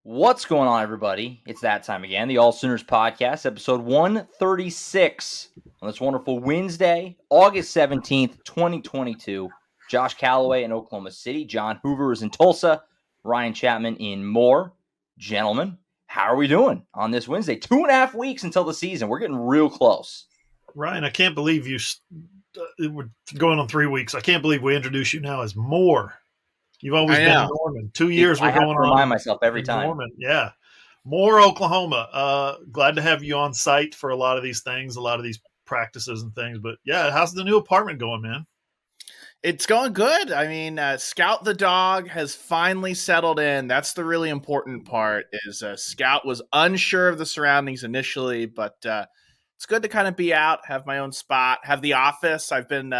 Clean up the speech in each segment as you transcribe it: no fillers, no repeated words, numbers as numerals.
What's going on, everybody? It's that time again. The AllSooners Podcast, episode 136 on this wonderful Wednesday, August 17th, 2022. Josh Callaway in Oklahoma City. John Hoover is in Tulsa. Ryan Chapman in Moore. Gentlemen, how are we doing on this Wednesday? 2.5 weeks until the season. We're getting real close. Ryan, I can't believe we're going on 3 weeks. I can't believe we introduce you now as Moore. You've always been in Norman. 2 years we're going on. I remind myself every time. Norman, yeah. Moore, Oklahoma. Glad to have you on site for a lot of these things, a lot of these practices and things. But yeah, how's the new apartment going, man? It's going good. I mean, Scout the dog has finally settled in. That's the really important part. Is Scout was unsure of the surroundings initially, but it's good to kind of be out, have my own spot, have the office. I've been.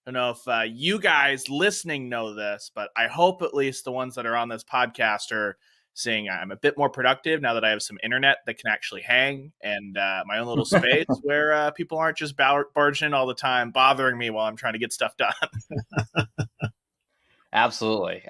I don't know if you guys listening know this, but I hope at least the ones that are on this podcast are seeing I'm a bit more productive now that I have some internet that can actually hang and my own little space where people aren't just barging in all the time, bothering me while I'm trying to get stuff done. Absolutely.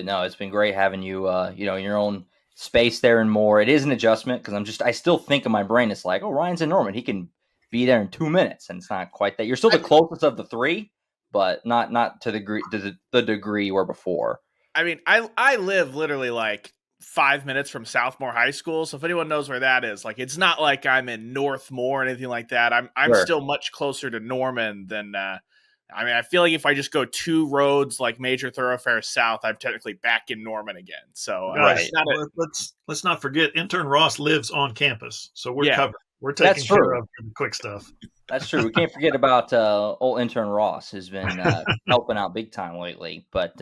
No, it's been great having you, in your own space there and more. It is an adjustment because I still think in my brain, it's like, oh, Ryan's in Norman. He can be there in 2 minutes. And it's not quite that. You're still the closest of the three, but not to the degree where before. I mean, I live literally like 5 minutes from Southmore High School, so if anyone knows where that is, like it's not like I'm in Northmore or anything like that. I'm Sure. Still much closer to Norman than. I feel like if I just go 2 roads like major thoroughfares south, I'm technically back in Norman again. So Guys, let's not forget, intern Ross lives on campus, so we're covered. We're taking care of the quick stuff. That's true. We can't forget about old intern Ross, who's been helping out big time lately. But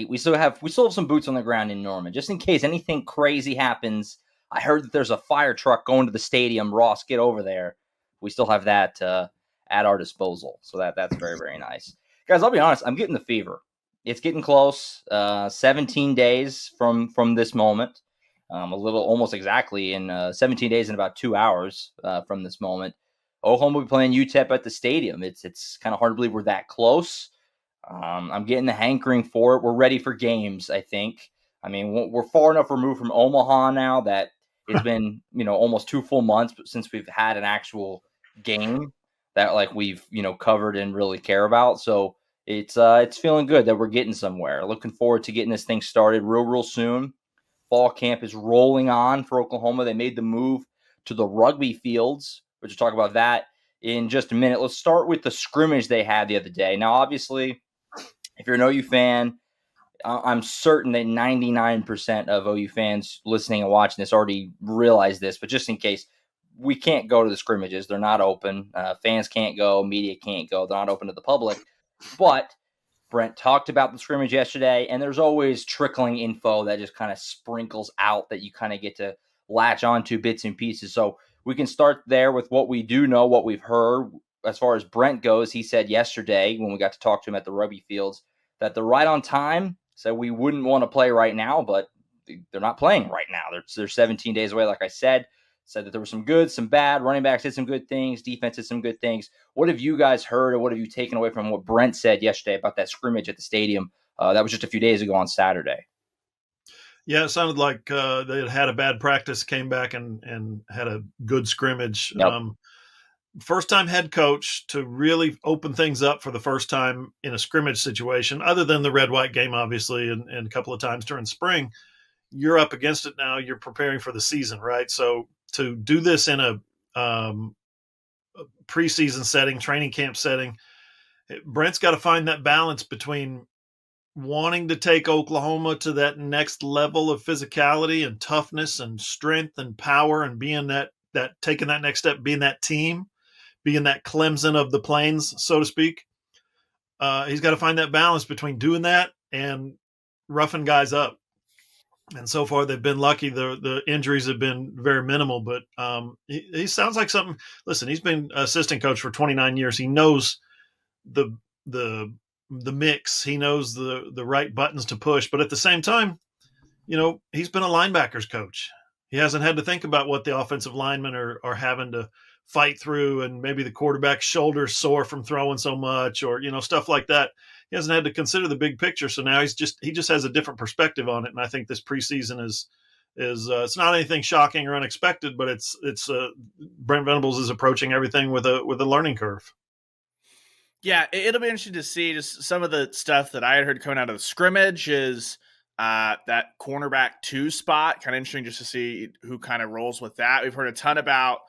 we still have some boots on the ground in Norman, just in case anything crazy happens. I heard that there's a fire truck going to the stadium. Ross, get over there. We still have that at our disposal, so that's very, very nice, guys. I'll be honest, I'm getting the fever. It's getting close. 17 days from this moment. Almost exactly in 17 days and about 2 hours from this moment. Oklahoma will be playing UTEP at the stadium. It's kind of hard to believe we're that close. I'm getting the hankering for it. We're ready for games, I think. I mean, we're far enough removed from Omaha now that it's been, almost 2 full months since we've had an actual game that we've, covered and really care about. So it's feeling good that we're getting somewhere. Looking forward to getting this thing started real soon. Fall camp is rolling on for Oklahoma. They made the move to the rugby fields. We'll talk about that in just a minute. Let's start with the scrimmage they had the other day. Now, obviously, if you're an OU fan, I'm certain that 99% of OU fans listening and watching this already realize this, but just in case, we can't go to the scrimmages. They're not open. Fans can't go. Media can't go. They're not open to the public. But Brent talked about the scrimmage yesterday, and there's always trickling info that just kind of sprinkles out that you kind of get to latch onto bits and pieces. So we can start there with what we do know, what we've heard. As far as Brent goes, he said yesterday when we got to talk to him at the rugby fields that they're right on time. So we wouldn't want to play right now, but they're not playing right now. They're 17 days away, like I said. Said that there were some good, some bad. Running backs did some good things. Defense did some good things. What have you guys heard, or what have you taken away from what Brent said yesterday about that scrimmage at the stadium? That was just a few days ago on Saturday. Yeah, it sounded like they had a bad practice, came back and had a good scrimmage. Yep. First-time head coach to really open things up for the first time in a scrimmage situation, other than the red-white game, obviously, and a couple of times during spring. You're up against it now. You're preparing for the season, right? So to do this in a preseason setting, training camp setting, Brent's got to find that balance between wanting to take Oklahoma to that next level of physicality and toughness and strength and power and being that taking that next step, being that team, being that Clemson of the Plains, so to speak. He's got to find that balance between doing that and roughing guys up. And so far, they've been lucky. The injuries have been very minimal, but he sounds like something. Listen, he's been assistant coach for 29 years. He knows the mix. He knows the right buttons to push. But at the same time, he's been a linebackers coach. He hasn't had to think about what the offensive linemen are having to fight through, and maybe the quarterback's shoulders sore from throwing so much, or stuff like that. He hasn't had to consider the big picture. So now he just has a different perspective on it. And I think this preseason is is it's not anything shocking or unexpected, but it's Brent Venables is approaching everything with a learning curve. Yeah, it'll be interesting to see just some of the stuff that I had heard coming out of the scrimmage is that cornerback 2 spot. Kind of interesting just to see who kind of rolls with that. We've heard a ton about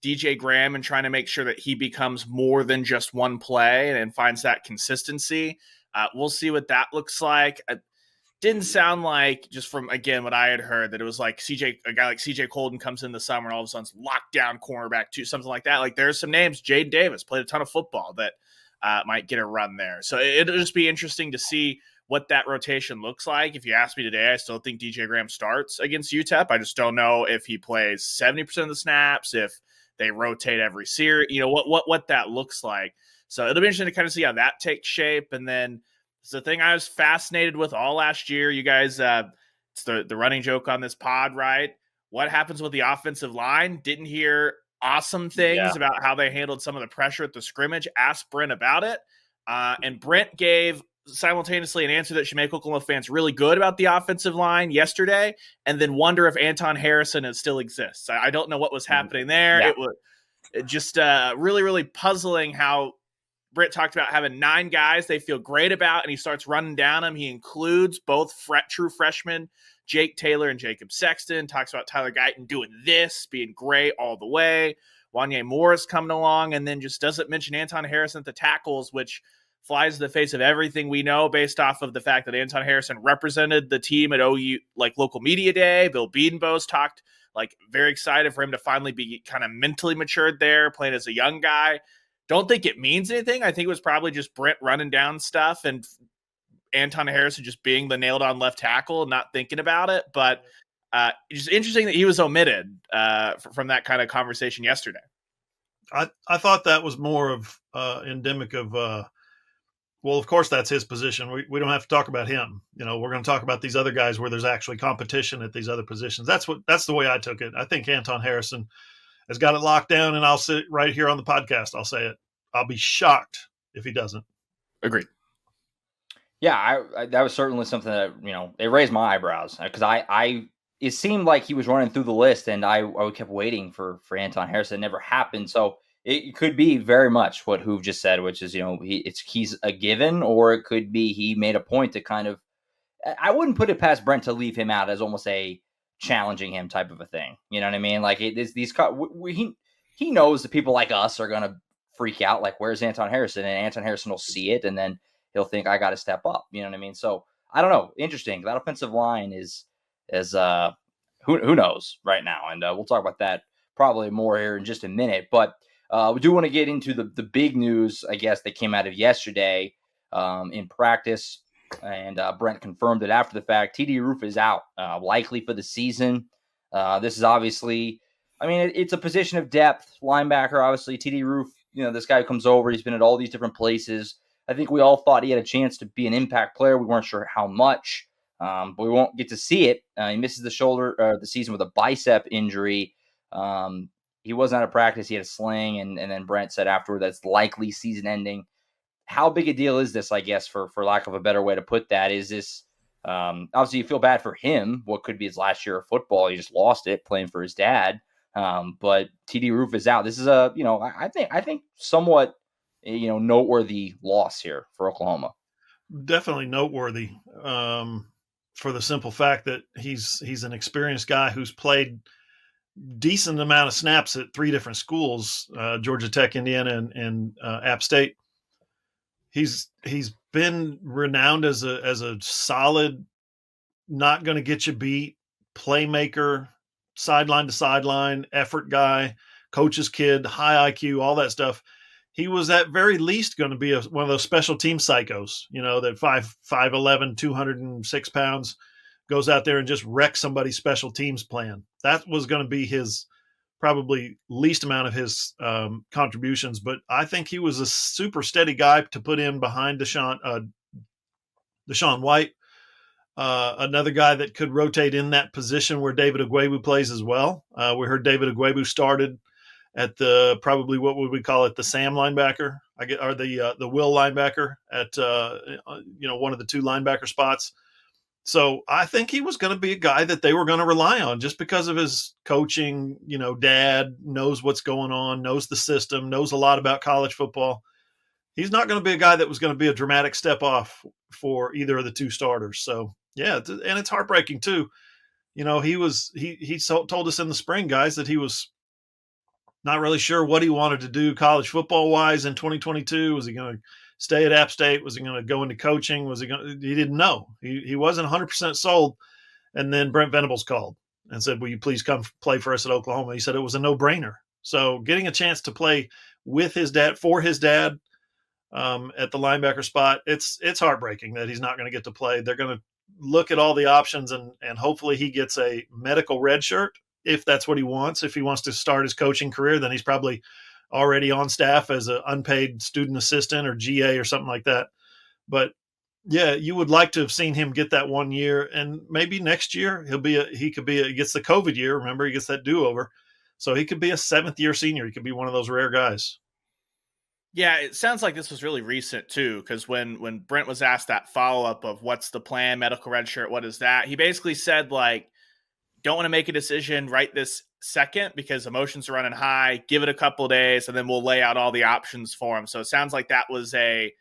DJ Graham and trying to make sure that he becomes more than just one play and finds that consistency. We'll see what that looks like. Didn't sound like, just from, again, what I had heard, that it was like a guy like CJ Colden comes in the summer and all of a sudden lockdown cornerback 2, something like that. Like, there's some names. Jade Davis played a ton of football that might get a run there. So it'll just be interesting to see what that rotation looks like. If you ask me today, I still think DJ Graham starts against UTEP. I just don't know if he plays 70% of the snaps, if they rotate every series, what that looks like. So it'll be interesting to kind of see how that takes shape. And then it's the thing I was fascinated with all last year. You guys, it's the running joke on this pod, right? What happens with the offensive line? Didn't hear awesome things about how they handled some of the pressure at the scrimmage. Asked Brent about it. And Brent gave simultaneously an answer that should make Oklahoma fans really good about the offensive line yesterday, and then wonder if Anton Harrison still exists. I don't know what was happening there. Yeah. It was just really, really puzzling how Britt talked about having 9 guys they feel great about, and he starts running down them. He includes both true freshmen, Jake Taylor and Jacob Sexton, talks about Tyler Guyton doing this, being great all the way. Wanye Morris coming along, and then just doesn't mention Anton Harrison at the tackles, which flies in the face of everything we know based off of the fact that Anton Harrison represented the team at OU, like local media day. Bill Bedenbose talked like very excited for him to finally be kind of mentally matured there, playing as a young guy. Don't think it means anything. I think it was probably just Brent running down stuff and Anton Harrison just being the nailed on left tackle and not thinking about it. But it's just interesting that he was omitted from that kind of conversation yesterday. I thought that was more of endemic of, well, of course that's his position. We don't have to talk about him. We're going to talk about these other guys where there's actually competition at these other positions. That's the way I took it. I think Anton Harrison has got it locked down, and I'll sit right here on the podcast. I'll say it. I'll be shocked if he doesn't. Agreed. Yeah, I that was certainly something that, it raised my eyebrows, because it seemed like he was running through the list, and I kept waiting for Anton Harrison. It never happened. So it could be very much what Hoove just said, which is, he's a given, or it could be he made a point to kind of, I wouldn't put it past Brent to leave him out as almost a challenging him type of a thing. You know what I mean? Like he knows that people like us are going to freak out. Like, where's Anton Harrison? And Anton Harrison will see it, and then he'll think, I got to step up. You know what I mean? So I don't know. Interesting. That offensive line is who knows right now. And we'll talk about that probably more here in just a minute. But we do want to get into the big news, I guess, that came out of yesterday in practice. And Brent confirmed it after the fact. TD Roof is out, likely for the season. This is obviously, it's a position of depth. Linebacker, obviously. TD Roof, this guy comes over. He's been at all these different places. I think we all thought he had a chance to be an impact player. We weren't sure how much, but we won't get to see it. He misses the season with a bicep injury. He wasn't out of practice. He had a sling, and then Brent said afterward that's likely season ending. How big a deal is this, I guess, for lack of a better way to put that? Is this, obviously you feel bad for him, what could be his last year of football. He just lost it playing for his dad. But TD Roof is out. This is I think somewhat, noteworthy loss here for Oklahoma. Definitely noteworthy, for the simple fact that he's an experienced guy who's played decent amount of snaps at 3 different schools, Georgia Tech, Indiana, and App State. He's been renowned as a solid, not going to get you beat, playmaker, sideline to sideline, effort guy, coach's kid, high IQ, all that stuff. He was at very least going to be one of those special team psychos, that 5'11", 206 pounds, goes out there and just wrecks somebody's special teams plan. That was going to be his probably least amount of his contributions. But I think he was a super steady guy to put in behind Deshaun White, another guy that could rotate in that position where David Agwebu plays as well. We heard David Agwebu started at probably what would we call it, the Sam linebacker, or the Will linebacker at one of the 2 linebacker spots. So I think he was going to be a guy that they were going to rely on just because of his coaching. Dad knows what's going on, knows the system, knows a lot about college football. He's not going to be a guy that was going to be a dramatic step off for either of the two starters. So yeah, and it's heartbreaking too. He told us in the spring, guys, that he was not really sure what he wanted to do college football wise in 2022. Was he going to stay at App State? Was he going to go into coaching? He didn't know. He wasn't 100% sold. And then Brent Venables called and said, will you please come play for us at Oklahoma? He said it was a no-brainer. So getting a chance to play with his dad, for his dad, at the linebacker spot, it's heartbreaking that he's not going to get to play. They're going to look at all the options and hopefully he gets a medical red shirt if that's what he wants. If he wants to start his coaching career, then he's probably already on staff as an unpaid student assistant or GA or something like that. But yeah, you would like to have seen him get that 1 year, and maybe next year he gets the COVID year. Remember, he gets that do-over. So he could be a 7th-year senior. He could be one of those rare guys. Yeah, it sounds like this was really recent too, because when Brent was asked that follow-up of what's the plan, medical red shirt, what is that? He basically said, don't want to make a decision right this second because emotions are running high. Give it a couple of days, and then we'll lay out all the options for him. So it sounds like that was a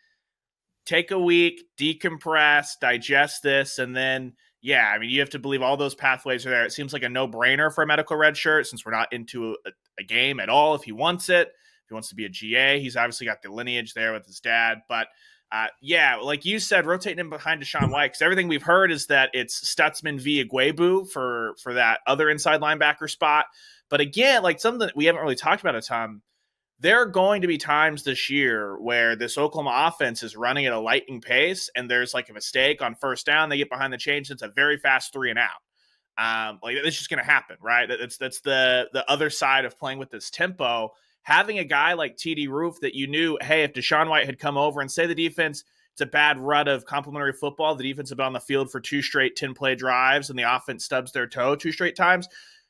take a week, decompress, digest this, and then, yeah, I mean, you have to believe all those pathways are there. It seems like a no-brainer for a medical red shirt since we're not into a game at all if he wants it. If he wants to be a GA, he's obviously got the lineage there with his dad. But, yeah, like you said, rotating him behind Deshaun White, because everything we've heard is that it's Stutzman v. Iguebu for that other inside linebacker spot. But again, something that we haven't really talked about a ton, there are going to be times this year where this Oklahoma offense is running at a lightning pace and there's a mistake on first down. They get behind the chains. It's a very fast 3 and out. It's just going to happen, right? That's the other side of playing with this tempo. Having a guy like TD Roof that you knew, hey, if Deshaun White had come over and say the defense, it's a bad rut of complimentary football, the defense had been on the field for 2 straight 10-play drives and the offense stubs their toe 2 straight times,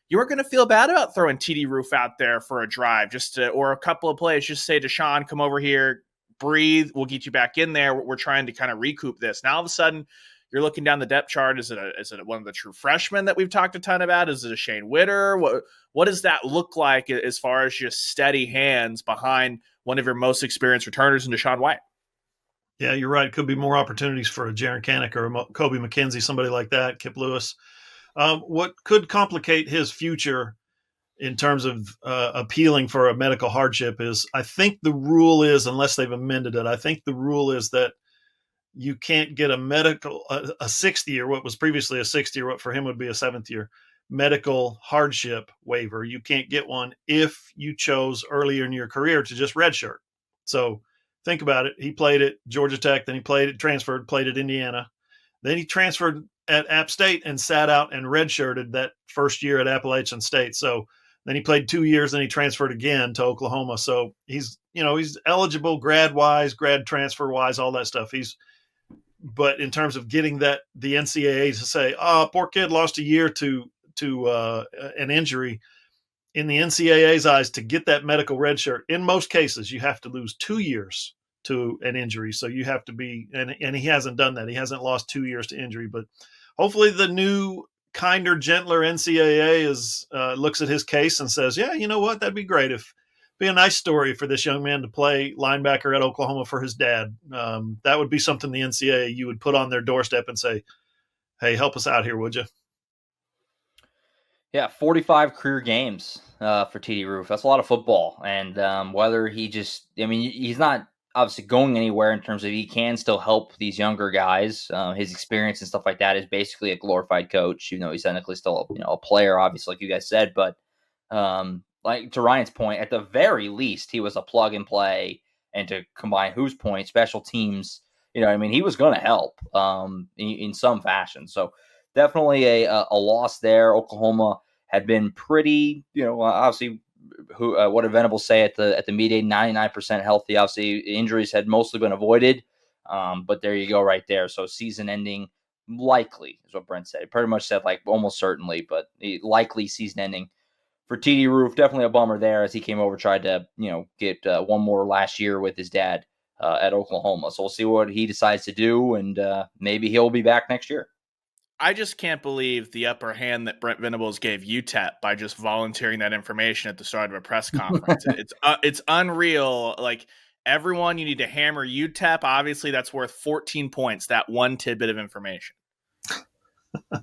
you weren't going to feel bad about throwing TD Roof out there for a drive or a couple of plays. Just say, Deshaun, come over here, breathe. We'll get you back in there. We're trying to kind of recoup this. Now, all of a sudden, you're looking down the depth chart. Is it one of the true freshmen that we've talked a ton about? Is it a Shane Witter? What does that look like as far as just steady hands behind one of your most experienced returners in Deshaun White? Yeah, you're right. Could be more opportunities for a Jaron Kanek or a Kobe McKenzie, somebody like that, Kip Lewis. What could complicate his future in terms of appealing for a medical hardship is, I think the rule is, unless they've amended it, I think the rule is that you can't get a 6th year, what was previously a 6th year, what for him would be a 7th year, medical hardship waiver. You can't get one if you chose earlier in your career to just redshirt. So think about it. He played at Georgia Tech, then he played at Indiana. Then he transferred at App State and sat out and redshirted that first year at Appalachian State. So then he played 2 years, then he transferred again to Oklahoma. So he's eligible grad-wise, grad transfer-wise, all that stuff. But in terms of getting the NCAA to say, oh, poor kid lost a year to an injury, in the NCAA's eyes, to get that medical red shirt, in most cases, you have to lose 2 years to an injury. So you have to be, and he hasn't done that. He hasn't lost 2 years to injury, but hopefully the new, kinder, gentler NCAA looks at his case and says, yeah, you know what? That'd be great. Be a nice story for this young man to play linebacker at Oklahoma for his dad. That would be something the NCAA you would put on their doorstep and say, hey, help us out here, would you? Yeah, 45 career games for TD Roof. That's a lot of football. And whether he's not obviously going anywhere in terms of he can still help these younger guys. His experience and stuff like that is basically a glorified coach, even though he's technically still a player, obviously, like you guys said. But like to Ryan's point, at the very least, he was a plug and play. And to combine whose point, special teams, he was going to help in some fashion. So definitely a loss there. Oklahoma had been pretty, obviously, what did Venables say at the media? 99% healthy. Obviously, injuries had mostly been avoided. But there you go, right there. So season ending likely is what Brent said. He pretty much said almost certainly, but likely season ending for TD Roof. Definitely a bummer there as he came over, tried to get one more last year with his dad at Oklahoma. So we'll see what he decides to do, and maybe he'll be back next year. I just can't believe the upper hand that Brent Venables gave UTEP by just volunteering that information at the start of a press conference. It's unreal. Like, everyone, you need to hammer UTEP. Obviously, that's worth 14 points, that one tidbit of information.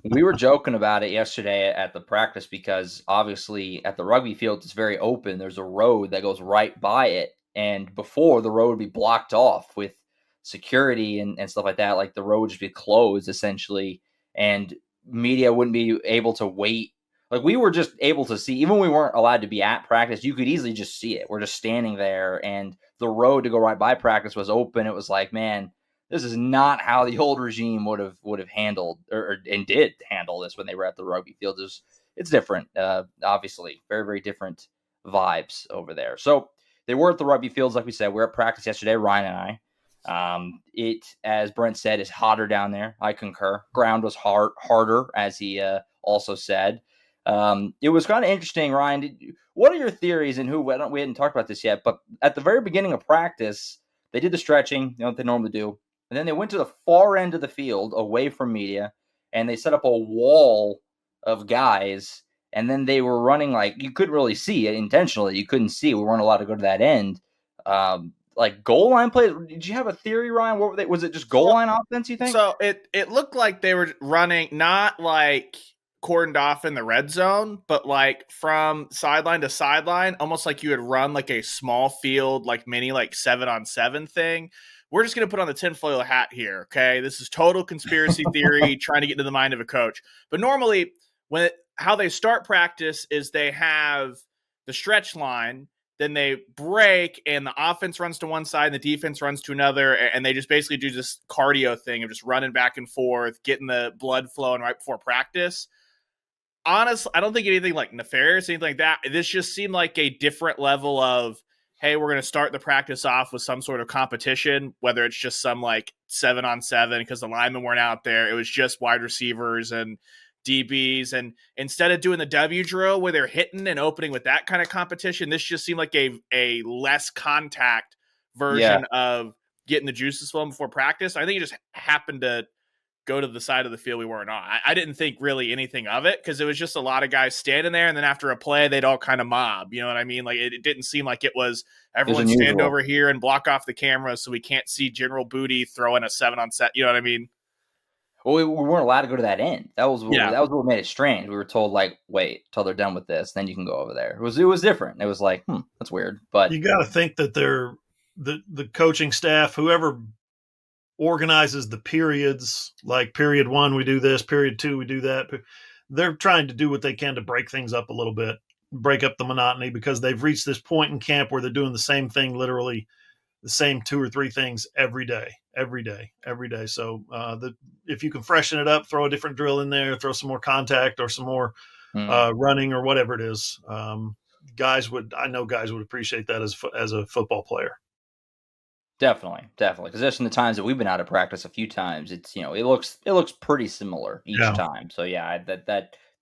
We were joking about it yesterday at the practice because obviously at the rugby field, it's very open. There's a road that goes right by it. And before, the road would be blocked off with security and stuff like that. Like, the road would just be closed essentially, and media wouldn't be able to wait. Like, we were just able to see, even when we weren't allowed to be at practice, you could easily just see it. We're just standing there, and the road to go right by practice was open. It was like, man, this is not how the old regime would have handled and did handle this when they were at the rugby field. It's different, obviously, very, very different vibes over there. So they were at the rugby fields, like we said. We were at practice yesterday, Ryan and I. It, as Brent said, is hotter down there. I concur. Ground was harder, as he also said. It was kind of interesting, Ryan. What are your theories? And we hadn't talked about this yet, but at the very beginning of practice, they did the stretching, what they normally do. And then they went to the far end of the field, away from media, and they set up a wall of guys. And then they were running, like, you couldn't really see it intentionally. You couldn't see. We weren't allowed to go to that end. Like, goal line plays. Did you have a theory, Ryan? What were they? Was it just goal line offense, you think? So it looked like they were running not like cordoned off in the red zone, but like from sideline to sideline, almost like you would run like a small field, like mini, like 7-on-7 thing. We're just going to put on the tinfoil hat here, okay? This is total conspiracy theory, trying to get into the mind of a coach. But normally, how they start practice is they have the stretch line, then they break, and the offense runs to one side, and the defense runs to another, and they just basically do this cardio thing of just running back and forth, getting the blood flowing right before practice. Honestly, I don't think anything like nefarious, anything like that. This just seemed like a different level of, hey, we're going to start the practice off with some sort of competition, whether it's just some like 7-on-7 because the linemen weren't out there. It was just wide receivers and DBs. And instead of doing the W drill where they're hitting and opening with that kind of competition, this just seemed like a less contact version of getting the juices flowing before practice. I think it just happened to go to the side of the field we weren't on. I didn't think really anything of it because it was just a lot of guys standing there, and then after a play, they'd all kind of mob. You know what I mean? Like, it didn't seem like it was everyone stand over here and block off the camera so we can't see General Booty throwing a 7-on-7. You know what I mean? Well, we weren't allowed to go to that end. That was what made it strange. We were told, like, wait till they're done with this, then you can go over there. It was different. It was like, that's weird. But you got to think that the coaching staff, whoever organizes the periods, like period 1 we do this, period 2 we do that, they're trying to do what they can to break things up a little bit, break up the monotony, because they've reached this point in camp where they're doing the same thing, literally the same 2 or 3 things every day. So if you can freshen it up, throw a different drill in there, throw some more contact or some more running or whatever it is, guys would appreciate that as a football player. Definitely. Because there's the times that we've been out of practice a few times, it's, it looks pretty similar each time. So yeah,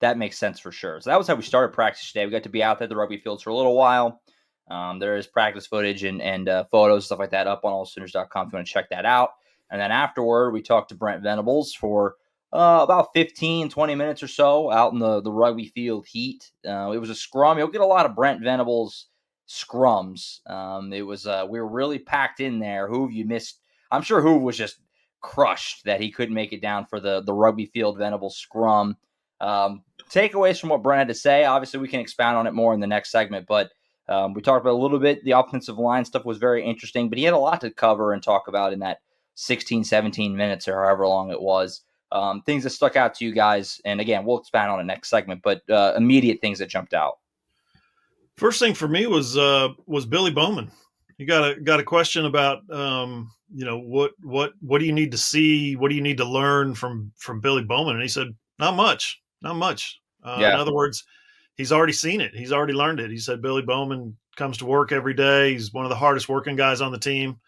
that makes sense for sure. So that was how we started practice today. We got to be out there at the rugby fields for a little while. There is practice footage and photos, stuff like that, up on AllSooners.com if you want to check that out. And then afterward, we talked to Brent Venables for about 15, 20 minutes or so out in the rugby field heat. It was a scrum. You'll get a lot of Brent Venables scrums. It was we were really packed in there. Hoove, you missed. I'm sure Hoove was just crushed that he couldn't make it down for the rugby field Venables scrum. Takeaways from what Brent had to say. Obviously, we can expound on it more in the next segment, but we talked about a little bit. The offensive line stuff was very interesting, but he had a lot to cover and talk about in that 16, 17 minutes or however long it was. Things that stuck out to you guys, and again, we'll expand on it next segment, but immediate things that jumped out. First thing for me was Billy Bowman. You got a question about what do you need to see, what do you need to learn from Billy Bowman, and he said not much. In other words, he's already seen it, he's already learned it. He said Billy Bowman comes to work every day. He's one of the hardest working guys on the team.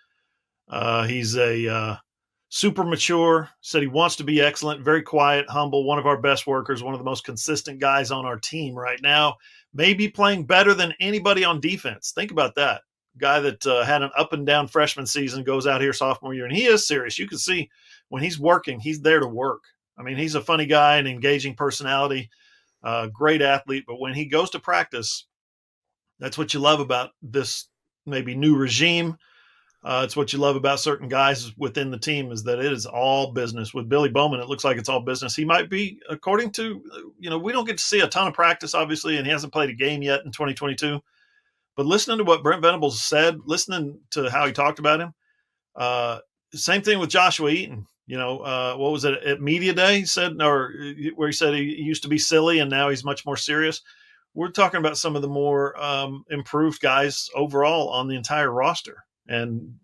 He's a super mature. Said he wants to be excellent, very quiet, humble, one of our best workers, one of the most consistent guys on our team right now. Maybe playing better than anybody on defense. Think about that. Guy that had an up and down freshman season goes out here sophomore year, and he is serious. You can see when he's working, he's there to work. I mean, he's a funny guy, an engaging personality, great athlete. But when he goes to practice, that's what you love about this maybe new regime. It's what you love about certain guys within the team is that it is all business. With Billy Bowman, it looks like it's all business. He might be, according to, we don't get to see a ton of practice, obviously, and he hasn't played a game yet in 2022. But listening to what Brent Venables said, listening to how he talked about him, same thing with Joshua Eaton. What was it at Media Day? He said, or where he said he used to be silly and now he's much more serious. We're talking about some of the more improved guys overall on the entire roster, and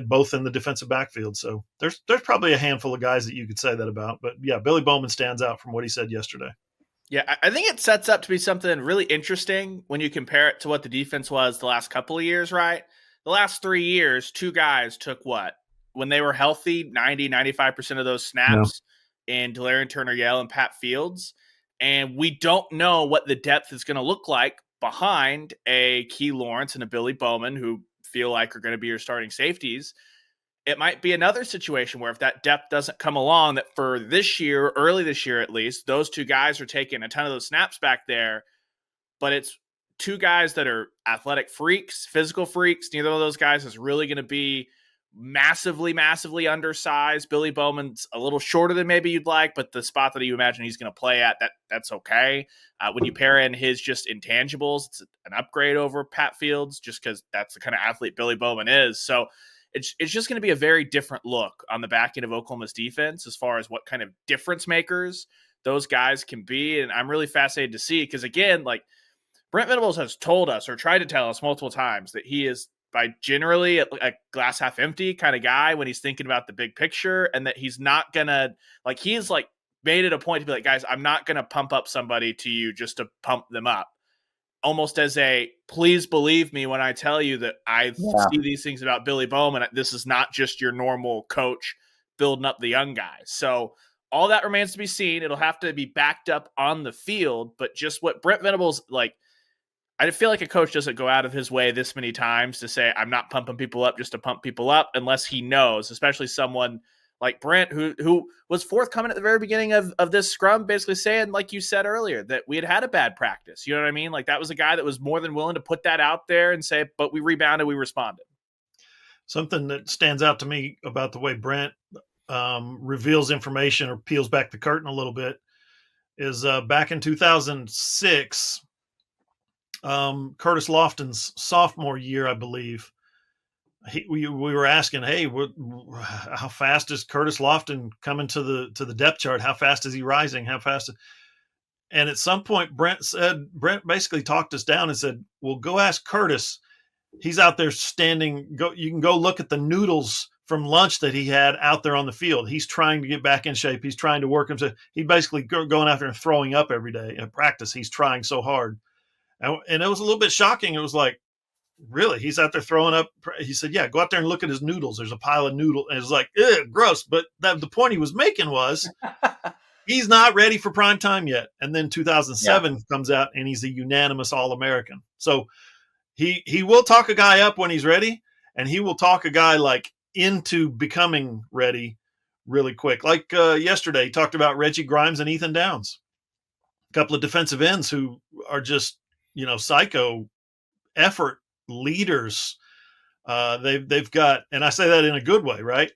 both in the defensive backfield. So there's probably a handful of guys that you could say that about. But yeah, Billy Bowman stands out from what he said yesterday. Yeah, I think it sets up to be something really interesting when you compare it to what the defense was the last couple of years, right? The last 3 years, two guys took what? When they were healthy, 95% of those snaps in Delarian Turner-Yell and Pat Fields. And we don't know what the depth is going to look like behind a Key Lawrence and a Billy Bowman, who feel like are going to be your starting safeties. It might be another situation where if that depth doesn't come along, that for this year, early this year at least, those two guys are taking a ton of those snaps back there, but it's two guys that are athletic freaks, physical freaks. Neither of those guys is really going to be massively undersized. Billy Bowman's a little shorter than maybe you'd like, but the spot that you imagine he's going to play at, that's okay. When you pair in his just intangibles, it's an upgrade over Pat Fields, just because that's the kind of athlete Billy Bowman is. So it's just going to be a very different look on the back end of Oklahoma's defense as far as what kind of difference makers those guys can be. And I'm really fascinated to see, because again, like Brent Venables has told us or tried to tell us multiple times that he is by generally a glass half empty kind of guy when he's thinking about the big picture, and that he's not going to he's made it a point to be like, guys, I'm not going to pump up somebody to you just to pump them up. Almost as a, please believe me when I tell you that I see these things about Billy Bowman. This is not just your normal coach building up the young guys. So all that remains to be seen. It'll have to be backed up on the field, but just what Brent Venables, I feel like a coach doesn't go out of his way this many times to say, I'm not pumping people up just to pump people up, unless he knows, especially someone like Brent, who was forthcoming at the very beginning of this scrum, basically saying, like you said earlier, that we had a bad practice. You know what I mean? Like, that was a guy that was more than willing to put that out there and say, but we rebounded, we responded. Something that stands out to me about the way Brent reveals information or peels back the curtain a little bit is back in 2006, Curtis Lofton's sophomore year, I believe, we were asking, hey, how fast is Curtis Lofton coming to the depth chart? How fast is he rising? How fast? And at some point, Brent basically talked us down and said, well, go ask Curtis. He's out there standing. You can go look at the noodles from lunch that he had out there on the field. He's trying to get back in shape. He's trying to work himself. He's basically going out there and throwing up every day in practice. He's trying so hard. And it was a little bit shocking. It was like, really? He's out there throwing up? He said, yeah, go out there and look at his noodles. There's a pile of noodles. And it's like, gross. But the point he was making was he's not ready for prime time yet. And then 2007 comes out and he's a unanimous All-American. So he will talk a guy up when he's ready, and he will talk a guy into becoming ready really quick. Like yesterday, he talked about Reggie Grimes and Ethan Downs, a couple of defensive ends who are just, psycho effort leaders. They've got, and I say that in a good way, right?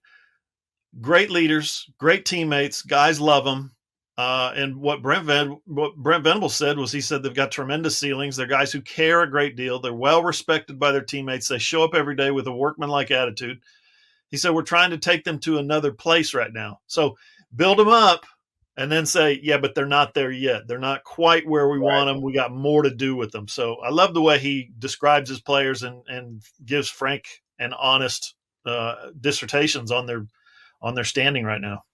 Great leaders, great teammates, guys love them. And what Brent Venables said was, he said they've got tremendous ceilings. They're guys who care a great deal. They're well respected by their teammates. They show up every day with a workmanlike attitude. He said, we're trying to take them to another place right now. So build them up and then say, yeah, but they're not there yet. They're not quite where we want them. We got more to do with them. So I love the way he describes his players and gives frank and honest dissertations on their standing right now.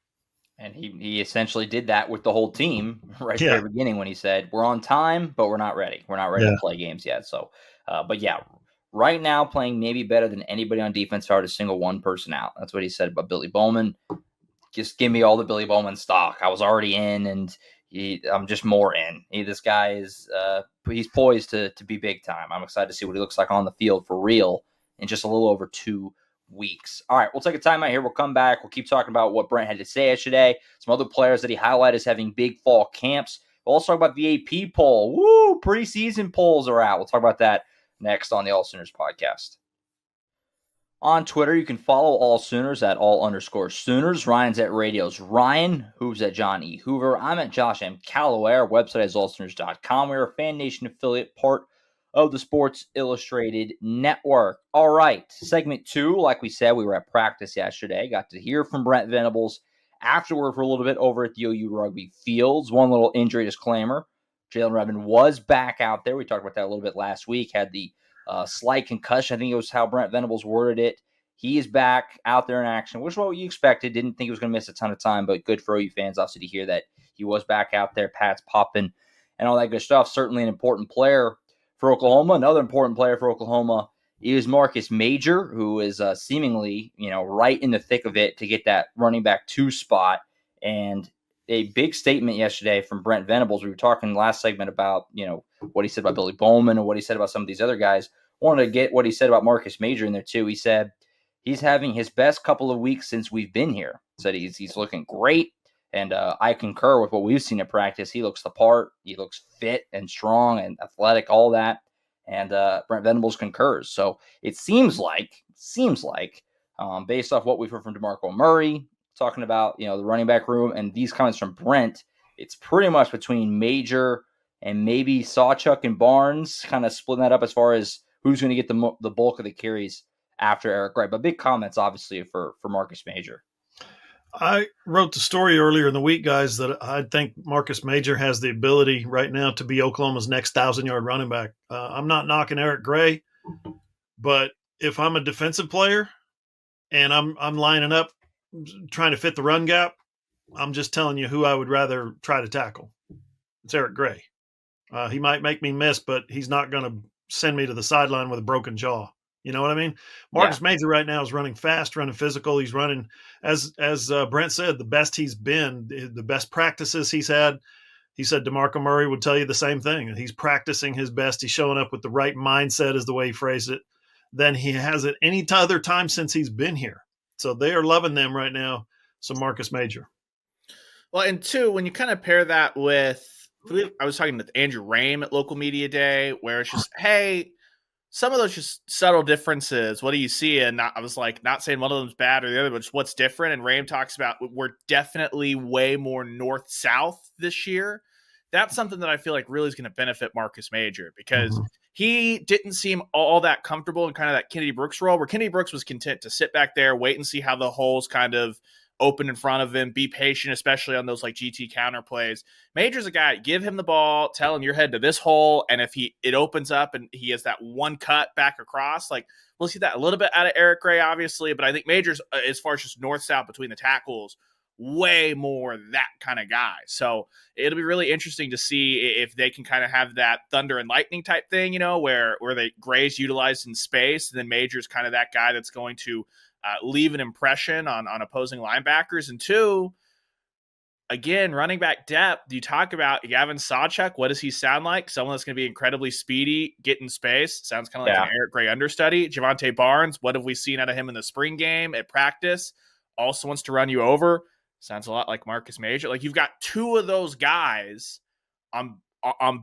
And he essentially did that with the whole team right at the very beginning when he said, we're on time, but we're not ready. We're not ready to play games yet. So, but yeah, right now playing maybe better than anybody on defense, hard to single one person out. That's what he said about Billy Bowman. Just give me all the Billy Bowman stock. I was already in, and I'm just more in. This guy is he's poised to be big time. I'm excited to see what he looks like on the field for real in just a little over 2 weeks. All right, we'll take a time out here. We'll come back. We'll keep talking about what Brent had to say yesterday, some other players that he highlighted as having big fall camps. We'll also talk about the AP poll. Woo, preseason polls are out. We'll talk about that next on the AllSooners podcast. On Twitter, you can follow AllSooners at @all_Sooners. Ryan's at Radios Ryan. Hoover's at John E. Hoover. I'm at Josh M. Callaway. Our website is allsooners.com. We're a Fan Nation affiliate, part of the Sports Illustrated Network. All right, segment 2, like we said, we were at practice yesterday. Got to hear from Brent Venables afterward for a little bit over at the OU Rugby Fields. One little injury disclaimer. Jalen Redmond was back out there. We talked about that a little bit last week. Had the slight concussion. I think it was how Brent Venables worded it. He is back out there in action, which is what you expected. Didn't think he was going to miss a ton of time, but good for OU fans, obviously, to hear that he was back out there, pads popping, and all that good stuff. Certainly an important player for Oklahoma. Another important player for Oklahoma is Marcus Major, who is seemingly, right in the thick of it to get that running back 2 spot. And a big statement yesterday from Brent Venables. We were talking last segment about, what he said about Billy Bowman and what he said about some of these other guys. Wanted to get what he said about Marcus Major in there too. He said he's having his best couple of weeks since we've been here. Said he's looking great. And I concur with what we've seen in practice. He looks the part. He looks fit and strong and athletic, all that. And Brent Venables concurs. So it seems like, based off what we've heard from DeMarco Murray, talking about, the running back room, and these comments from Brent, it's pretty much between Major and maybe Sawchuk and Barnes, kind of splitting that up as far as who's going to get the bulk of the carries after Eric Gray. But big comments, obviously, for Marcus Major. I wrote the story earlier in the week, guys, that I think Marcus Major has the ability right now to be Oklahoma's next 1,000-yard running back. I'm not knocking Eric Gray, but if I'm a defensive player and I'm lining up trying to fit the run gap, I'm just telling you who I would rather try to tackle. It's Eric Gray. He might make me miss, but he's not going to send me to the sideline with a broken jaw. You know what I mean? Marcus Major right now is running fast, running physical. He's running, as Brent said, the best he's been, the best practices he's had. He said DeMarco Murray would tell you the same thing. He's practicing his best. He's showing up with the right mindset, is the way he phrased it, than he has at any other time since he's been here. So they are loving them right now. So Marcus Major. Well, and 2, when you kind of pair that with, I was talking with Andrew Rame at Local Media Day, where it's just, hey, some of those just subtle differences. What do you see? And I was like, not saying one of them's bad or the other, but just what's different. And Rame talks about we're definitely way more north-south this year. That's something that I feel like really is going to benefit Marcus Major, because he didn't seem all that comfortable in kind of that Kennedy Brooks role, where Kennedy Brooks was content to sit back there, wait and see how the holes kind of open in front of him, be patient, especially on those like GT counter plays. Major's a guy, give him the ball, tell him you're headed to this hole, and if it opens up and he has that one cut back across, like we'll see that a little bit out of Eric Gray, obviously, but I think Major's, as far as just north-south between the tackles, way more that kind of guy. So it'll be really interesting to see if they can kind of have that thunder and lightning type thing, where Gray's utilized in space, and then Major's kind of that guy that's going to leave an impression on opposing linebackers. And 2, again, running back depth. You talk about Gavin Sawchuk. What does he sound like? Someone that's going to be incredibly speedy, get in space. Sounds kind of like an Eric Gray understudy. Javante Barnes, what have we seen out of him in the spring game at practice? Also wants to run you over. Sounds a lot like Marcus Major. Like, you've got 2 of those guys on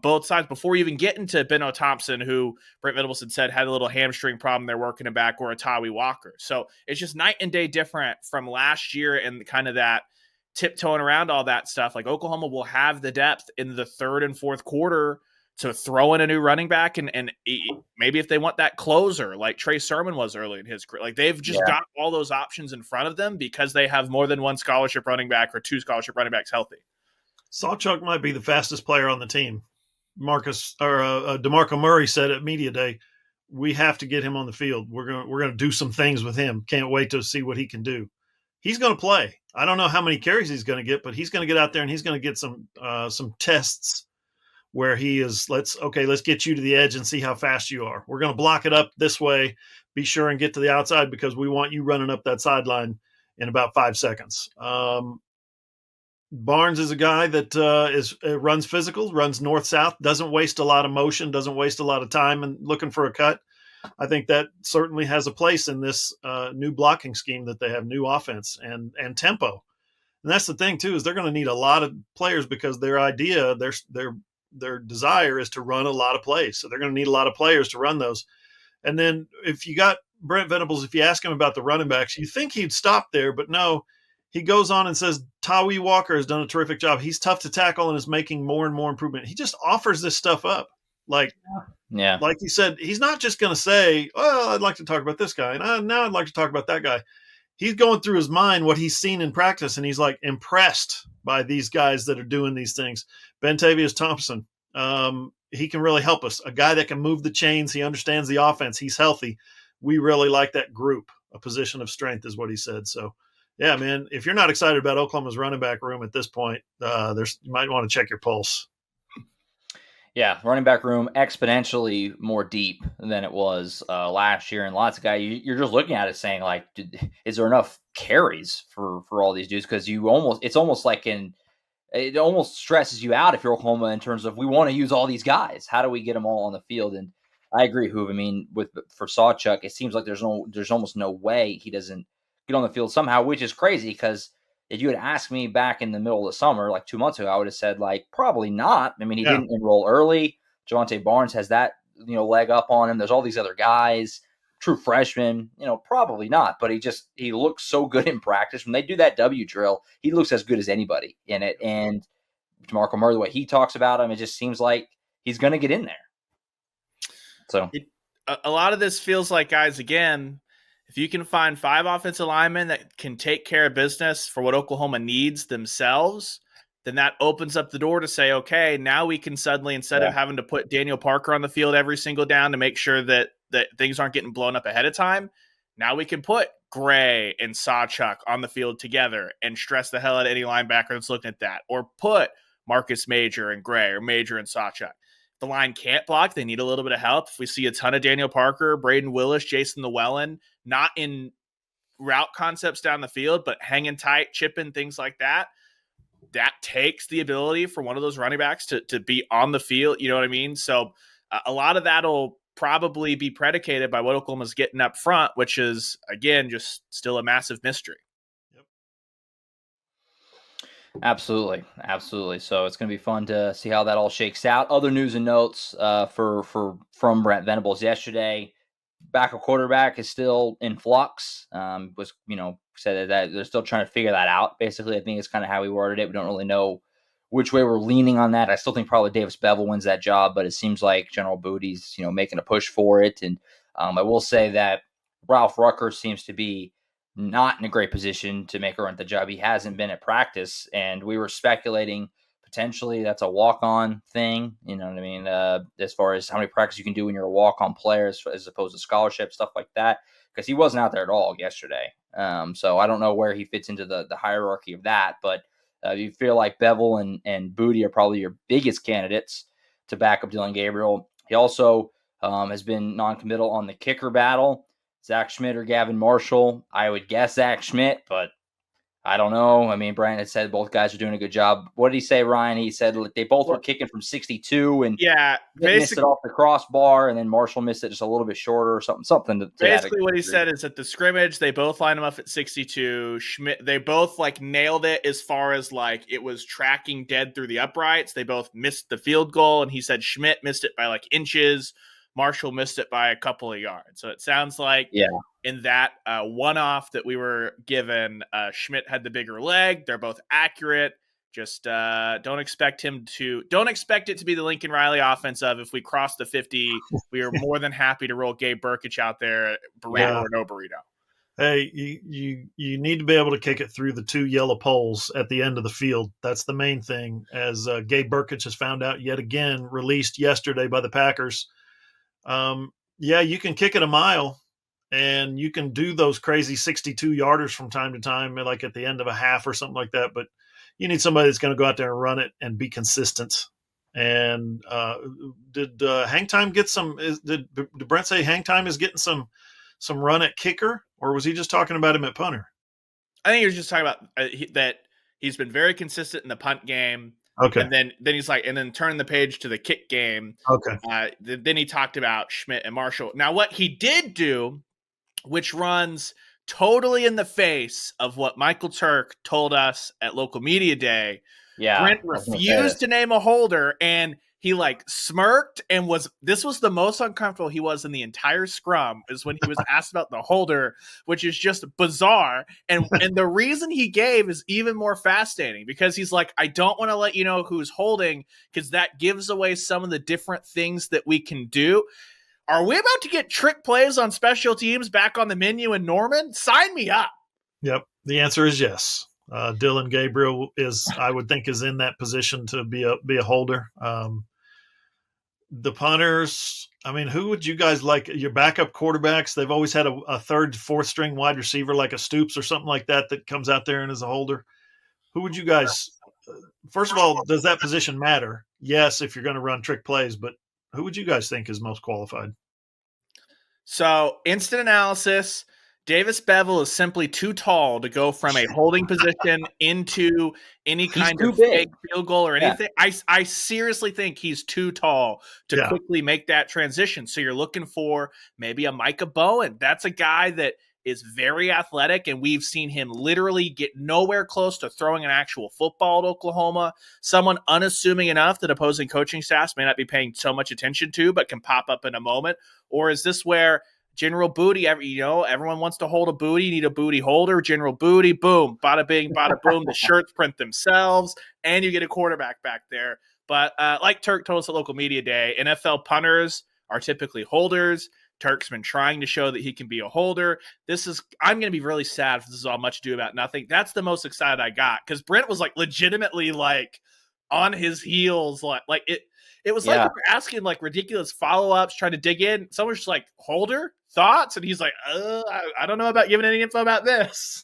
both sides before you even get into Beno Thompson, who Brent Venables had a little hamstring problem they're working him back, or a Tawi Walker. So it's just night and day different from last year, and kind of that tiptoeing around all that stuff. Like, Oklahoma will have the depth in the 3rd and 4th quarter to throw in a new running back, and maybe if they want that closer like Trey Sermon was early in his career, like they've just got all those options in front of them because they have more than one scholarship running back or 2 scholarship running backs healthy. Sawchuk might be the fastest player on the team. DeMarco Murray said at Media Day, we have to get him on the field. We're going to do some things with him. Can't wait to see what he can do. He's going to play. I don't know how many carries he's going to get, but he's going to get out there and he's going to get some tests where he is, let's get you to the edge and see how fast you are. We're going to block it up this way. Be sure and get to the outside because we want you running up that sideline in about 5 seconds. Barnes is a guy that runs physical, runs north-south, doesn't waste a lot of motion, doesn't waste a lot of time and looking for a cut. I think that certainly has a place in this new blocking scheme that they have, new offense and tempo. And that's the thing too, is they're going to need a lot of players because their idea, their desire is to run a lot of plays. So they're going to need a lot of players to run those. And then if you got Brent Venables, if you ask him about the running backs, you think he'd stop there, but no, he goes on and says, Tawi Walker has done a terrific job. He's tough to tackle and is making more and more improvement. He just offers this stuff up. Like he said, he's not just going to say, well, I'd like to talk about this guy. And now I'd like to talk about that guy. He's going through his mind what he's seen in practice, and he's like impressed by these guys that are doing these things. Bentavious Thompson, he can really help us. A guy that can move the chains. He understands the offense. He's healthy. We really like that group. A position of strength is what he said. So, yeah, man, if you're not excited about Oklahoma's running back room at this point, you might want to check your pulse. Yeah, running back room exponentially more deep than it was last year. And lots of guys, you're just looking at it saying, like, is there enough carries for all these dudes? Because it's almost like it almost stresses you out if you're Oklahoma in terms of we want to use all these guys. How do we get them all on the field? And I agree, Hoove. I mean, for Sawchuk, it seems like there's almost no way he doesn't get on the field somehow, which is crazy because if you had asked me back in the middle of the summer, like 2 months ago, I would have said, like, probably not. I mean, he didn't enroll early. Javonte Barnes has that, leg up on him. There's all these other guys, true freshmen, probably not. But he looks so good in practice. When they do that W drill, he looks as good as anybody in it. And DeMarco Murray, the way he talks about him, it just seems like he's going to get in there. So a lot of this feels like, guys, again, if you can find 5 offensive linemen that can take care of business for what Oklahoma needs themselves, then that opens up the door to say, okay, now we can suddenly, instead of having to put Daniel Parker on the field every single down to make sure that things aren't getting blown up ahead of time, now we can put Gray and Sawchuk on the field together and stress the hell out of any linebacker that's looking at that, or put Marcus Major and Gray or Major and Sawchuk. The line can't block. They need a little bit of help. If we see a ton of Daniel Parker, Braden Willis, Jason Llewellyn, not in route concepts down the field, but hanging tight, chipping, things like that, that takes the ability for one of those running backs to be on the field. You know what I mean? So a lot of that will probably be predicated by what Oklahoma's getting up front, which is, again, just still a massive mystery. Absolutely. So it's going to be fun to see how that all shakes out. Other news and notes from Brent Venables yesterday. Backup quarterback is still in flux. Said that they're still trying to figure that out. Basically, I think it's kind of how he worded it. We don't really know which way we're leaning on that. I still think probably Davis Bevel wins that job, but it seems like General Booty's making a push for it. And I will say that Ralph Rucker seems to be not in a great position to make or rent the job. He hasn't been at practice, and we were speculating potentially that's a walk-on thing. You know what I mean? As far as how many practice you can do when you're a walk-on player as opposed to scholarship, stuff like that, because he wasn't out there at all yesterday. So I don't know where he fits into the hierarchy of that, but you feel like Bevel and Booty are probably your biggest candidates to back up Dylan Gabriel. He also has been non-committal on the kicker battle. Zach Schmidt or Gavin Marshall. I would guess Zach Schmidt, but I don't know. I mean, Brian had said both guys are doing a good job. What did he say, Ryan? He said they both were kicking from 62 and missed it off the crossbar, and then Marshall missed it just a little bit shorter or something. Basically, what he said is at the scrimmage, they both lined him up at 62. Schmidt, they both nailed it as far as it was tracking dead through the uprights. They both missed the field goal, and he said Schmidt missed it by inches. Marshall missed it by a couple of yards. So it sounds like in that one-off that we were given, Schmidt had the bigger leg. They're both accurate. Just don't expect it to be the Lincoln Riley offense of if we cross the 50, we are more than happy to roll Gabe Burkich out there, burrito or no burrito. Hey, you need to be able to kick it through the 2 yellow poles at the end of the field. That's the main thing, as Gabe Burkich has found out yet again, released yesterday by the Packers. You can kick it a mile, and you can do those crazy 62-yarders from time to time, like at the end of a half or something like that. But you need somebody that's going to go out there and run it and be consistent. And did Hang Time get some? Did Brent say Hang Time is getting some run at kicker, or was he just talking about him at punter? I think he was just talking about that he's been very consistent in the punt game. Okay. And then he's like, and then turn the page to the kick game. Okay. Then he talked about Schmidt and Marshall. Now, what he did do, which runs totally in the face of what Michael Turk told us at Local Media Day. Yeah, Brent refused to name a holder, and he like smirked and this was the most uncomfortable he was in the entire scrum, is when he was asked about the holder, which is just bizarre. And the reason he gave is even more fascinating, because he's like, I don't want to let you know who's holding because that gives away some of the different things that we can do. Are we about to get trick plays on special teams back on the menu in Norman? Sign me up. Yep. The answer is yes. Dylan Gabriel I would think, is in that position to be a holder. The punters, I mean, who would you guys like? Your backup quarterbacks, they've always had a third, fourth string wide receiver like a Stoops or something like that comes out there and is a holder. Who would you guys first of all, does that position matter? Yes, if you're going to run trick plays, but who would you guys think is most qualified? So, instant analysis, Davis Bevel is simply too tall to go from a holding position into any kind of fake field goal or anything. Yeah. I seriously think he's too tall to quickly make that transition. So you're looking for maybe a Micah Bowen. That's a guy that is very athletic, and we've seen him literally get nowhere close to throwing an actual football at Oklahoma. Someone unassuming enough that opposing coaching staffs may not be paying so much attention to, but can pop up in a moment. Or is this where General Booty, everyone wants to hold a booty, you need a booty holder, General Booty, boom, bada bing, bada boom, the shirts print themselves, and you get a quarterback back there. But like Turk told us at Local Media Day, NFL punters are typically holders. Turk's been trying to show that he can be a holder. I'm going to be really sad if this is all much ado about nothing. That's the most excited I got, because Brent was like legitimately like on his heels. Like it was like we were asking like ridiculous follow-ups, trying to dig in. Someone's just like, holder? Thoughts? And he's like, I don't know about giving any info about this.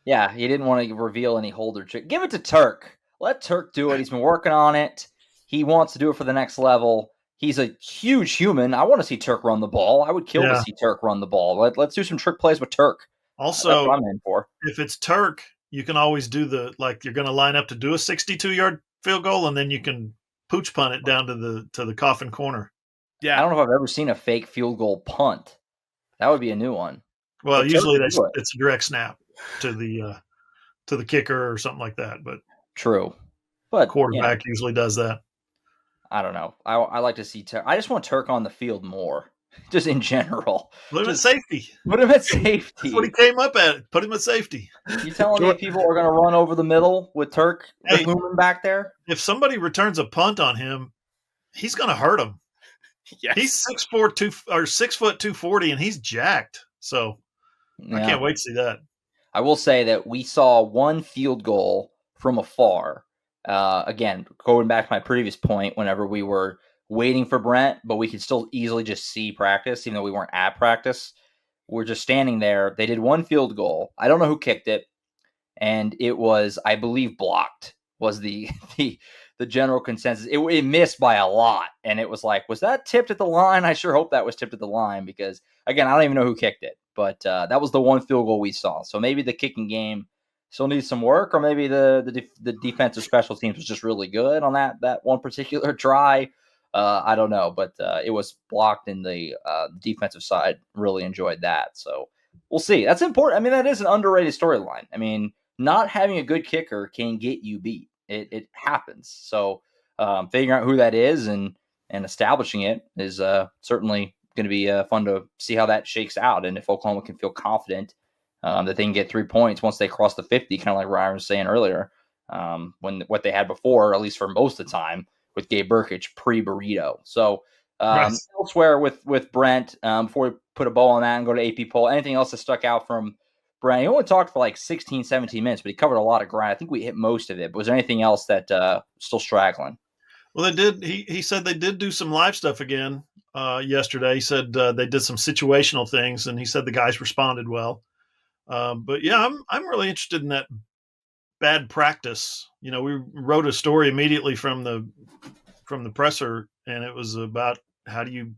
Yeah, he didn't want to reveal any holder trick. Give it to Turk. Let Turk do it. He's been working on it. He wants to do it for the next level. He's a huge human. I want to see Turk run the ball. I would kill to see Turk run the ball. Let's do some trick plays with Turk. Also, that's what I'm in for. If it's Turk, you can always do you're going to line up to do a 62-yard field goal, and then you can pooch punt it down to the coffin corner. Yeah, I don't know if I've ever seen a fake field goal punt. That would be a new one. Well, usually it's a direct snap to the kicker or something like that. But true, but quarterback usually does that. I don't know. I like to see Turk. I just want Turk on the field more, just in general. Put him at safety. Put him at safety. That's what he came up at. Put him at safety. You telling me people are going to run over the middle with Turk booming back there? If somebody returns a punt on him, he's going to hurt him. Yes. He's 6'4", 240, and he's jacked. So I can't wait to see that. I will say that we saw one field goal from afar. Again, going back to my previous point, whenever we were waiting for Brent, but we could still easily just see practice, even though we weren't at practice. We're just standing there. They did one field goal. I don't know who kicked it, and it was, I believe, blocked. Was the general consensus. It missed by a lot, and it was like, was that tipped at the line? I sure hope that was tipped at the line, because again, I don't even know who kicked it, but that was the one field goal we saw. So maybe the kicking game still needs some work, or maybe the defensive special teams was just really good on that one particular try. I don't know, but it was blocked, in the defensive side really enjoyed that. So we'll see. That's important. I mean, that is an underrated storyline. I mean, not having a good kicker can get you beat. It happens. So figuring out who that is and establishing it is certainly going to be fun to see how that shakes out. And if Oklahoma can feel confident that they can get 3 points once they cross the 50, kind of like Ryan was saying earlier, when what they had before, at least for most of the time, with Gabe Burkich pre-Burrito. So elsewhere with Brent, before we put a bow on that and go to AP poll, anything else that stuck out from Brent? He only talked for like 16, 17 minutes, but he covered a lot of ground. I think we hit most of it. But was there anything else that still straggling? Well, they did. He said they did do some live stuff again yesterday. He said they did some situational things, and he said the guys responded well. But yeah, I'm really interested in that bad practice. You know, we wrote a story immediately from the presser, and it was about how do you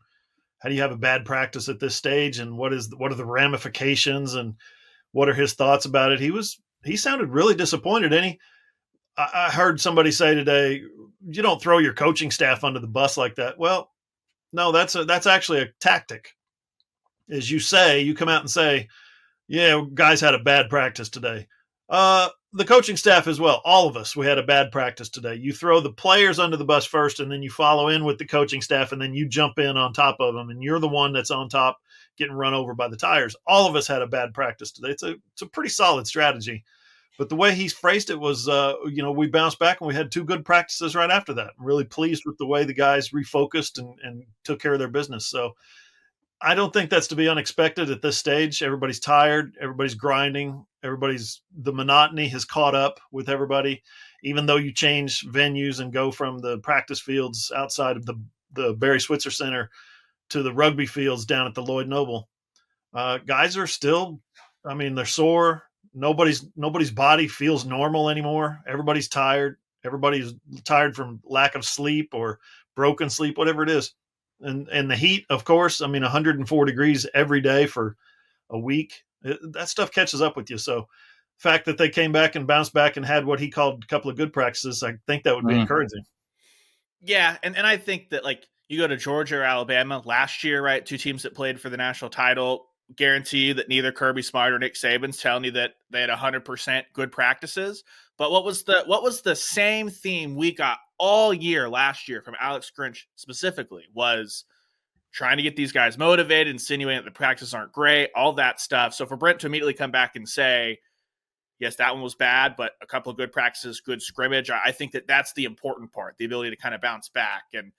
have a bad practice at this stage, and what are the ramifications, and what are his thoughts about it. He sounded really disappointed, and I heard somebody say today, you don't throw your coaching staff under the bus like that. Well, no, that's actually a tactic. As you say, you come out and say, yeah, guys had a bad practice today. The coaching staff as well, all of us, we had a bad practice today. You throw the players under the bus first, and then you follow in with the coaching staff, and then you jump in on top of them, and you're the one that's on top getting run over by the tires. All of us had a bad practice today. It's a pretty solid strategy. But the way he phrased it was, we bounced back and we had two good practices right after that. I'm really pleased with the way the guys refocused and took care of their business. So I don't think that's to be unexpected at this stage. Everybody's tired. Everybody's grinding. The monotony has caught up with everybody. Even though you change venues and go from the practice fields outside of the Barry Switzer Center to the rugby fields down at the Lloyd Noble, guys are still, they're sore. Nobody's body feels normal anymore. Everybody's tired. Everybody's tired from lack of sleep or broken sleep, whatever it is. And the heat, of course, 104 degrees every day for a week, that stuff catches up with you. So the fact that they came back and bounced back and had what he called a couple of good practices, I think that would be encouraging. Yeah. And I think that, like, you go to Georgia or Alabama last year, right? Two teams that played for the national title, guarantee you that neither Kirby Smart or Nick Saban's telling you that they had 100% good practices. But what was the same theme we got all year last year from Alex Grinch specifically was trying to get these guys motivated, insinuating that the practices aren't great, all that stuff. So for Brent to immediately come back and say, yes, that one was bad, but a couple of good practices, good scrimmage, I think that that's the important part, the ability to kind of bounce back. And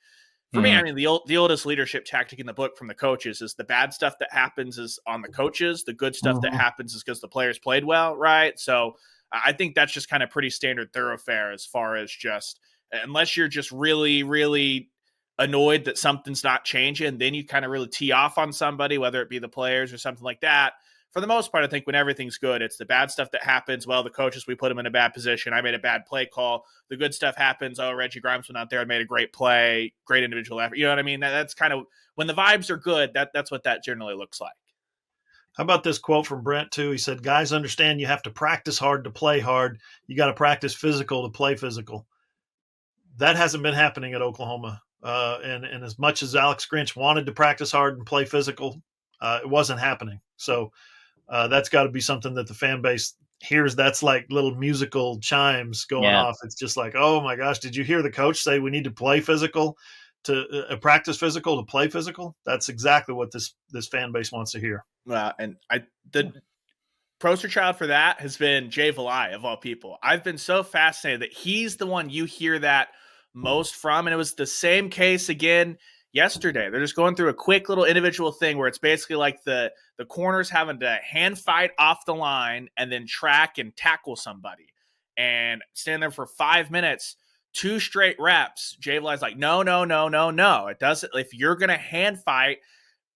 for me, the oldest leadership tactic in the book from the coaches is the bad stuff that happens is on the coaches. The good stuff that happens is because the players played well, right? So I think that's just kind of pretty standard thoroughfare as far as just, unless you're just really, really annoyed that something's not changing, then you kind of really tee off on somebody, whether it be the players or something like that. For the most part, I think when everything's good, it's the bad stuff that happens. Well, the coaches, we put them in a bad position. I made a bad play call. The good stuff happens. Oh, Reggie Grimes went out there and made a great play, great individual effort. You know what I mean? That's kind of when the vibes are good, that's what that generally looks like. How about this quote from Brent, too? He said, guys understand you have to practice hard to play hard. You got to practice physical to play physical. That hasn't been happening at Oklahoma. And as much as Alex Grinch wanted to practice hard and play physical, it wasn't happening. So that's got to be something that the fan base hears. That's like little musical chimes going off. It's just like, oh my gosh, did you hear the coach say we need to play physical, to practice physical to play physical? That's exactly what this fan base wants to hear. And the poster child for that has been Jay Valai, of all people. I've been so fascinated that he's the one you hear that most from, and it was the same case again yesterday. They're just going through a quick little individual thing where it's basically like the corners having to hand fight off the line and then track and tackle somebody and stand there for 5 minutes, 2 straight reps. Jay Valai's like, no. It doesn't. If you're going to hand fight,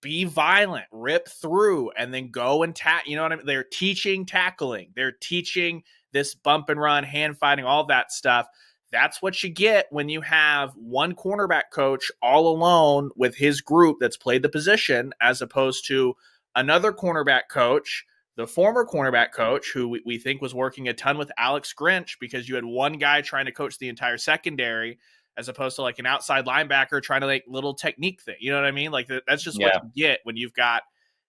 be violent, rip through, and then go and you know what I mean? They're teaching tackling. They're teaching this bump and run, hand fighting, all that stuff. That's what you get when you have one cornerback coach all alone with his group that's played the position, as opposed to another cornerback coach, the former cornerback coach, who we think was working a ton with Alex Grinch, because you had one guy trying to coach the entire secondary, as opposed to like an outside linebacker trying to like little technique thing. You know what I mean? Like that's just what you get when you've got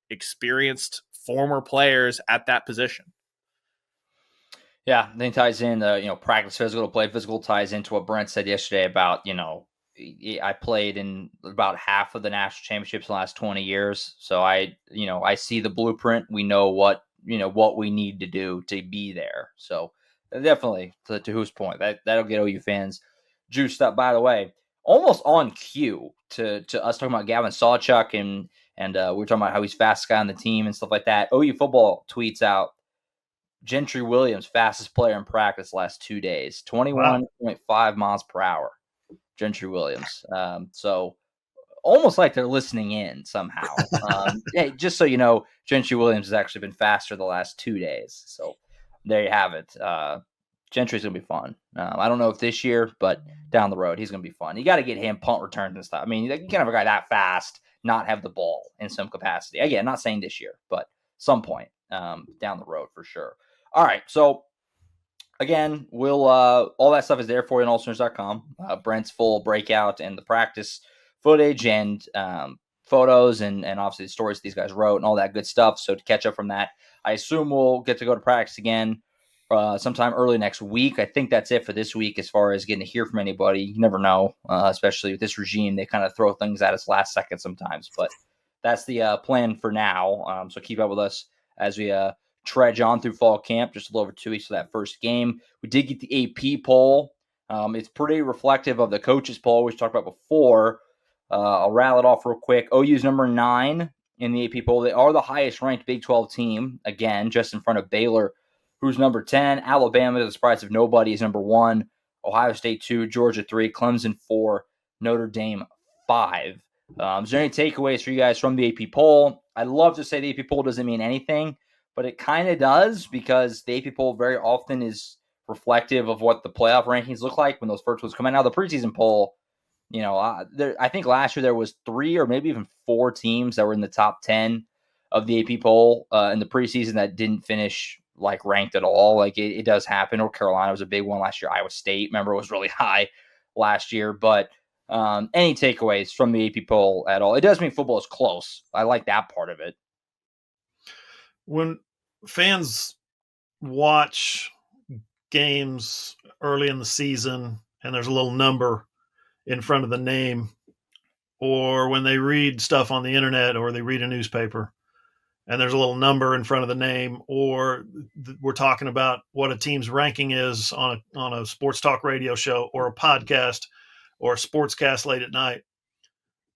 experienced former players at that position. Yeah, then ties in practice physical to play physical, ties into what Brent said yesterday about, I played in about half of the national championships in the last 20 years. So I see the blueprint. We know what we need to do to be there. So definitely to whose point, that'll get OU fans juiced up. By the way, almost on cue to us talking about Gavin Sawchuk and we were talking about how he's fastest guy on the team and stuff like that. OU football tweets out Gentry Williams, fastest player in practice last 2 days, 21.5 miles per hour. Gentry Williams. So almost like they're listening in somehow. Hey, just so you know, Gentry Williams has actually been faster the last 2 days. So there you have it. Gentry's going to be fun. I don't know if this year, but down the road, he's going to be fun. You got to get him punt returns and stuff. I mean, you can't have a guy that fast not have the ball in some capacity. Again, not saying this year, but some point down the road for sure. All right, so again, we'll all that stuff is there for you on AllSooners.com. Brent's full breakout and the practice footage and photos and obviously the stories these guys wrote and all that good stuff. So to catch up from that, I assume we'll get to go to practice again sometime early next week. I think that's it for this week as far as getting to hear from anybody. You never know, especially with this regime. They kind of throw things at us last second sometimes, but that's the plan for now. So keep up with us as we trudge on through fall camp, just a little over 2 weeks for that first game. We did get the AP poll. It's pretty reflective of the coaches poll we talked about before. I'll rattle it off real quick. OU's number 9 in the AP poll. They are the highest ranked Big 12 team, again, just in front of Baylor, who's number 10. Alabama, to the surprise of nobody, is number 1. Ohio State 2, Georgia 3, Clemson 4, Notre Dame 5. Is there any takeaways for you guys from the AP poll? I'd love to say the AP poll doesn't mean anything, but it kind of does because the AP poll very often is reflective of what the playoff rankings look like when those first ones come out. Now, the preseason poll, I think last year there was 3 or maybe even 4 teams that were in the top 10 of the AP poll in the preseason that didn't finish like ranked at all. Like it does happen. North Carolina was a big one last year. Iowa State, remember, was really high last year. But any takeaways from the AP poll at all? It does mean football is close. I like that part of it. When fans watch games early in the season and there's a little number in front of the name, or when they read stuff on the internet or they read a newspaper and there's a little number in front of the name, or we're talking about what a team's ranking is on a sports talk radio show or a podcast or a sportscast late at night,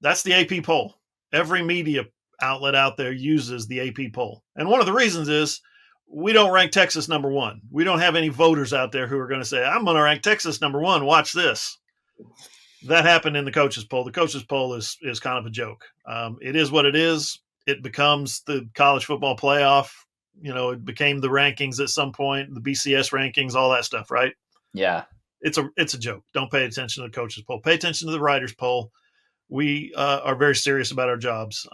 that's the AP poll. Every media outlet out there uses the AP poll. And one of the reasons is we don't rank Texas number 1. We don't have any voters out there who are going to say, I'm going to rank Texas number 1. Watch this. That happened in the coaches poll. The coaches poll is kind of a joke. It is what it is. It becomes the college football playoff. It became the rankings at some point, the BCS rankings, all that stuff, right? Yeah. It's a joke. Don't pay attention to the coaches poll. Pay attention to the writers poll. We are very serious about our jobs.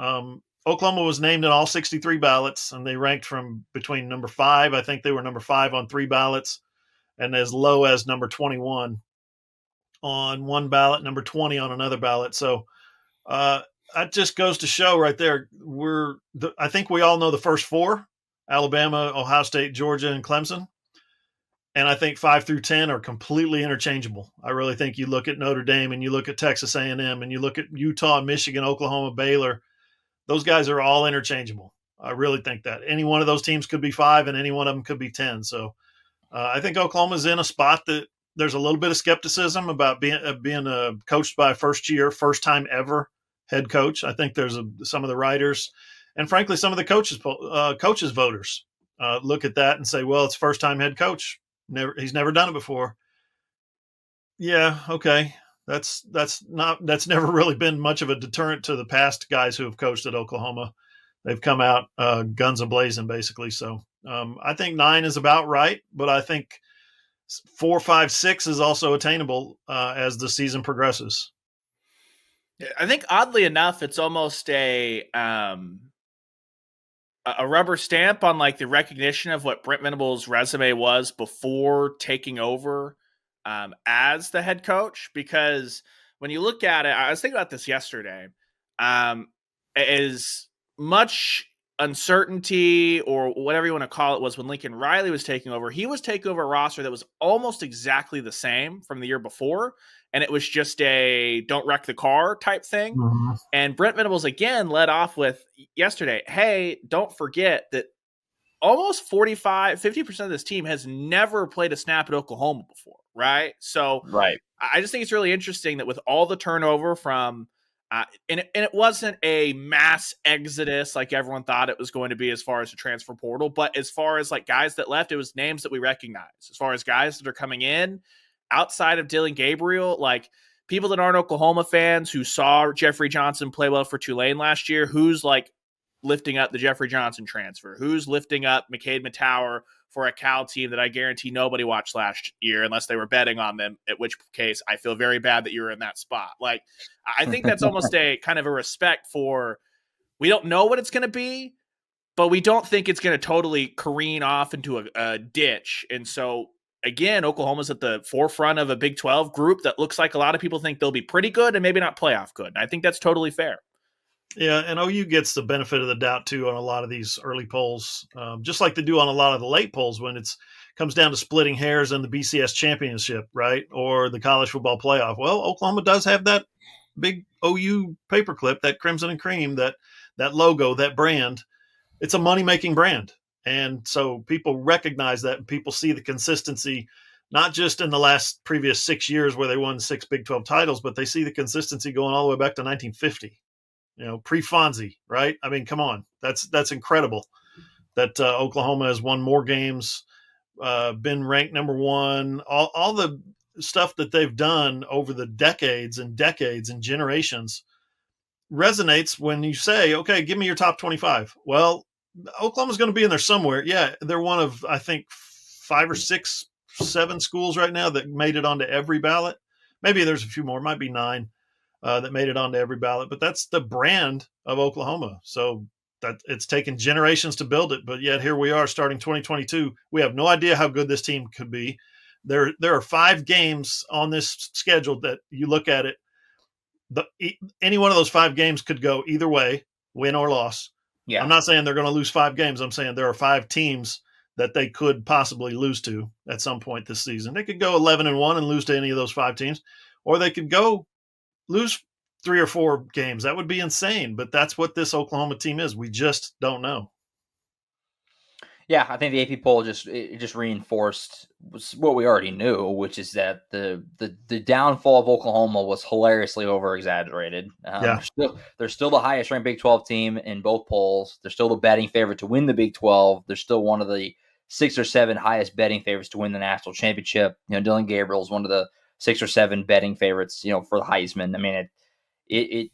Oklahoma was named in all 63 ballots, and they ranked from between number 5. I think they were number 5 on 3 ballots, and as low as number 21 on one ballot, number 20 on another ballot. So that just goes to show right there. I think we all know the first 4: Alabama, Ohio State, Georgia, and Clemson. And I think 5 through 10 are completely interchangeable. I really think you look at Notre Dame and you look at Texas A&M and you look at Utah, Michigan, Oklahoma, Baylor. Those guys are all interchangeable. I really think that. Any one of those teams could be 5 and any one of them could be 10. So I think Oklahoma's in a spot that there's a little bit of skepticism about being coached by a first time ever head coach. I think there's some of the writers and frankly some of the coaches voters look at that and say, well, it's first time head coach. He's never done it before. Yeah, okay. That's never really been much of a deterrent to the past guys who have coached at Oklahoma. They've come out guns a-blazing, basically. So I think 9 is about right, but I think 4, 5, 6 is also attainable as the season progresses. I think oddly enough, it's almost a rubber stamp on like the recognition of what Brent Venables' resume was before taking over as the head coach. Because when you look at it, I was thinking about this yesterday, as much uncertainty or whatever you want to call it was when Lincoln Riley was taking over, he was taking over a roster that was almost exactly the same from the year before. And it was just a don't wreck the car type thing. Mm-hmm. And Brent Venables again led off with yesterday, hey, don't forget that almost 50% of this team has never played a snap at Oklahoma before, right? So right. I just think it's really interesting that with all the turnover from and it wasn't a mass exodus like everyone thought it was going to be as far as the transfer portal, but as far as like guys that left, it was names that we recognize. As far as guys that are coming in, outside of Dylan Gabriel, like people that aren't Oklahoma fans who saw Jeffrey Johnson play well for Tulane last year, who's like lifting up the Jeffrey Johnson transfer? Who's lifting up McCade Mattower for a Cal team that I guarantee nobody watched last year unless they were betting on them, at which case I feel very bad that you were in that spot. Like, I think that's almost a kind of a respect for, we don't know what it's going to be, but we don't think it's going to totally careen off into a ditch. And so again, Oklahoma's at the forefront of a Big 12 group that looks like a lot of people think they'll be pretty good and maybe not playoff good. And I think that's totally fair. Yeah, and OU gets the benefit of the doubt too on a lot of these early polls, just like they do on a lot of the late polls when it comes down to splitting hairs in the BCS championship, right, or the college football playoff. Well, Oklahoma does have that big OU paperclip, that crimson and cream, that logo, that brand. It's a money-making brand, and so people recognize that, and people see the consistency, not just in the previous 6 years where they won 6 Big 12 titles, but they see the consistency going all the way back to 1950. Pre-Fonzie, right? I mean, come on. That's incredible that Oklahoma has won more games, been ranked number one, all the stuff that they've done over the decades and generations resonates when you say, okay, give me your top 25. Well, Oklahoma's going to be in there somewhere. Yeah, they're one of, I think, 5 or 6, 7 schools right now that made it onto every ballot. Maybe there's a few more, might be 9. That made it onto every ballot, but that's the brand of Oklahoma. So that it's taken generations to build it, but yet here we are starting 2022. We have no idea how good this team could be. There are 5 games on this schedule that you look at it. Any one of those 5 games could go either way, win or loss. Yeah. I'm not saying they're going to lose 5 games. I'm saying there are 5 teams that they could possibly lose to at some point this season. They could go 11-1 and lose to any of those 5 teams, or they could go lose 3 or 4 games. That would be insane, but that's what this Oklahoma team is. We just don't know. Yeah, I think the AP poll just reinforced what we already knew, which is that the downfall of Oklahoma was hilariously over-exaggerated. They're still the highest ranked Big 12 team in both polls. They're still the betting favorite to win the Big 12. They're still one of the 6 or 7 highest betting favorites to win the national championship. Dylan Gabriel is one of the 6 or 7 betting favorites, for the Heisman. I mean,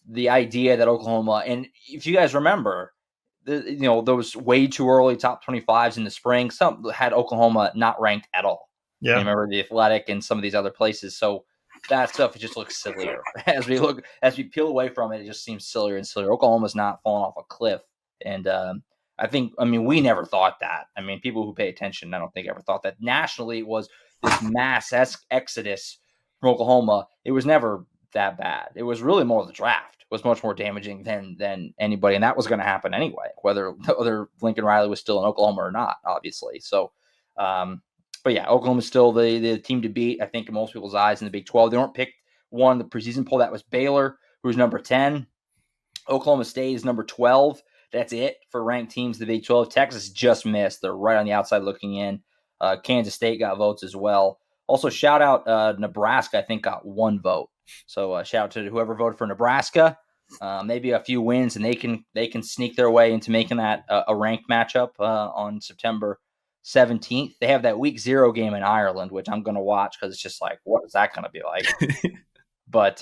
the idea that Oklahoma, and if you guys remember, those way too early top 25s in the spring, some had Oklahoma not ranked at all. Yeah, you remember the Athletic and some of these other places. So that stuff, it just looks sillier as we peel away from it. It just seems sillier and sillier. Oklahoma's not falling off a cliff, and we never thought that. I mean, people who pay attention, I don't think ever thought that nationally it was this mass exodus from Oklahoma. It was never that bad. It was really more the draft was much more damaging than anybody, and that was going to happen anyway, whether Lincoln Riley was still in Oklahoma or not, obviously. So, but yeah, Oklahoma's still the team to beat, I think, in most people's eyes in the Big 12. They weren't picked one in the preseason poll. That was Baylor, who was number 10. Oklahoma State is number 12. That's it for ranked teams in the Big 12. Texas just missed. They're right on the outside looking in. Kansas State got votes as well. Also, shout out Nebraska, I think, got 1 vote. So shout out to whoever voted for Nebraska. Maybe a few wins, and they can sneak their way into making that a ranked matchup on September 17th. They have that week 0 game in Ireland, which I'm going to watch because it's just like, what is that going to be like? But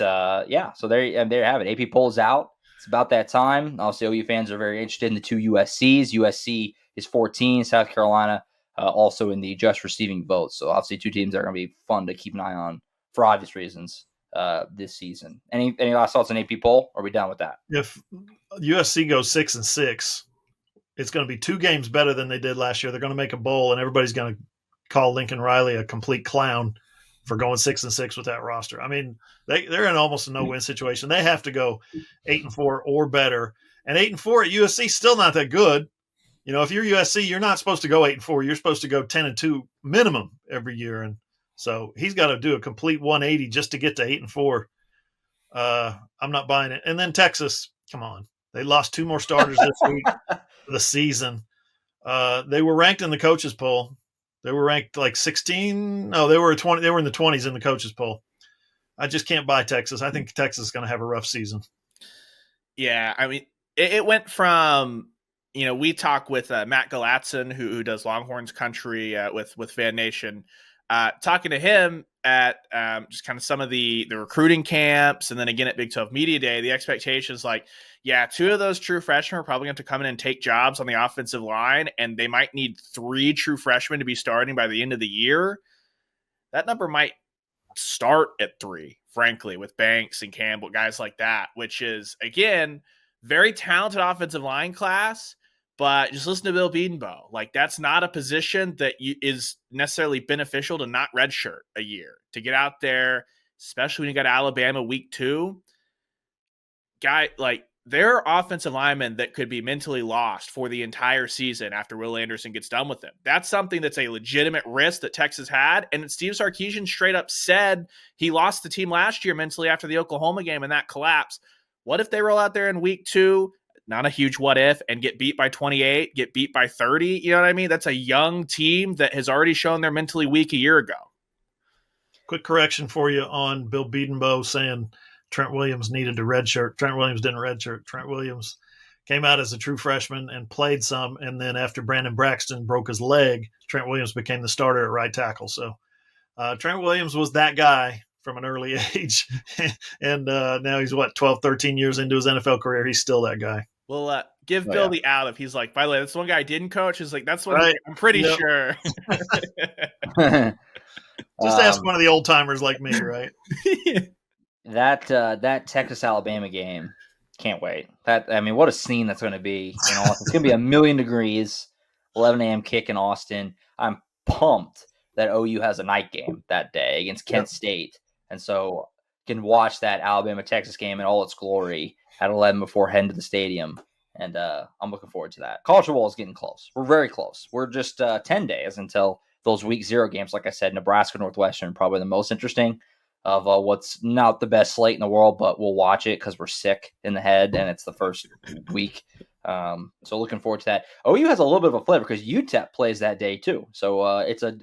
yeah, so there you have it. AP poll's out. It's about that time. Obviously, OU fans are very interested in the 2 USCs. USC is 14, South Carolina also in the just receiving votes. So obviously 2 teams that are going to be fun to keep an eye on for obvious reasons this season. Any last thoughts on AP poll? Or are we done with that? If USC goes 6-6, it's going to be 2 games better than they did last year. They're going to make a bowl, and everybody's going to call Lincoln Riley a complete clown for going 6-6 with that roster. I mean, they're in almost a no-win situation. They have to go 8-4 or better, and 8-4 at USC still not that good. If you're USC, you're not supposed to go 8-4. You're supposed to go 10-2 minimum every year, and so he's got to do a complete 180 just to get to 8-4. I'm not buying it. And then Texas, come on, they lost 2 more starters this week for the season. They were ranked in the coaches poll. They were ranked like 16. No, they were 20. They were in the 20s in the coaches poll. I just can't buy Texas. I think Texas is going to have a rough season. Yeah, I mean, it went from. We talk with Matt Galatson, who does Longhorns Country with Fan Nation, talking to him at just kind of some of the recruiting camps, and then again at Big 12 Media Day. The expectations, 2 of those true freshmen are probably going to come in and take jobs on the offensive line, and they might need 3 true freshmen to be starting by the end of the year. That number might start at 3, frankly, with Banks and Campbell, guys like that, which is, again, very talented offensive line class. But just listen to Bill Bedenbaugh. Like, that's not a position that is necessarily beneficial to not redshirt a year. To get out there, especially when you got Alabama week 2, there are offensive linemen that could be mentally lost for the entire season after Will Anderson gets done with them. That's something that's a legitimate risk that Texas had. And Steve Sarkisian straight up said he lost the team last year mentally after the Oklahoma game and that collapse. What if they roll out there in week 2? Not a huge what if, and get beat by 28, get beat by 30. You know what I mean? That's a young team that has already shown they're mentally weak a year ago. Quick correction for you on Bill Bedenbaugh saying Trent Williams needed a redshirt. Trent Williams didn't redshirt. Trent Williams came out as a true freshman and played some, and then after Brandon Braxton broke his leg, Trent Williams became the starter at right tackle. So Trent Williams was that guy from an early age, and now he's, 12, 13 years into his NFL career. He's still that guy. Well, give Bill the out if he's like, by the way, that's one guy I didn't coach. He's like, that's what I'm pretty sure. Just ask one of the old timers like me, right? That Texas Alabama game, can't wait. What a scene that's going to be in Austin. It's going to be 1,000,000 degrees, 11 a.m. kick in Austin. I'm pumped that OU has a night game that day against Kent State, and so can watch that Alabama Texas game in all its glory at 11 before heading to the stadium. And I'm looking forward to that. College football is getting close. We're very close. We're just 10 days until those week 0 games. Like I said, Nebraska, Northwestern, probably the most interesting of what's not the best slate in the world, but we'll watch it because we're sick in the head and it's the first week. So looking forward to that. OU has a little bit of a flavor because UTEP plays that day too. So it's a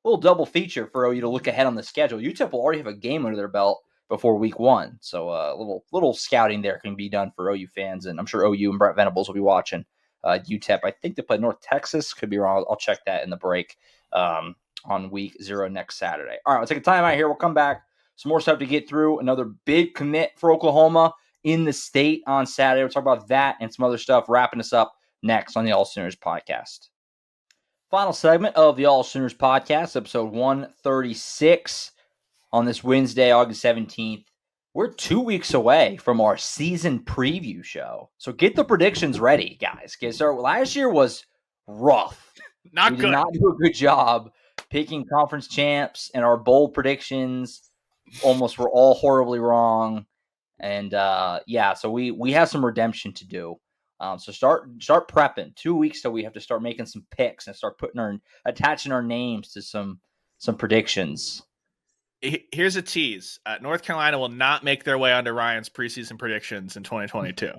little double feature for OU to look ahead on the schedule. UTEP will already have a game under their belt before week 1. So a little scouting there can be done for OU fans. And I'm sure OU and Brent Venables will be watching UTEP. I think they play North Texas. Could be wrong. I'll check that in the break on week 0 next Saturday. All right, we'll take a time out here. We'll come back. Some more stuff to get through. Another big commit for Oklahoma in the state on Saturday. We'll talk about that and some other stuff, wrapping us up next on the AllSooners Podcast. Final segment of the AllSooners Podcast, episode 136 on this Wednesday, August 17th. We're 2 weeks away from our season preview show. So get the predictions ready, guys. Last year was rough. We did not do a good job picking conference champs, and our bold predictions almost were all horribly wrong. And so we have some redemption to do. So start prepping. 2 weeks till we have to start making some picks and start attaching our names to some predictions. Here's a tease. North Carolina will not make their way onto Ryan's preseason predictions in 2022.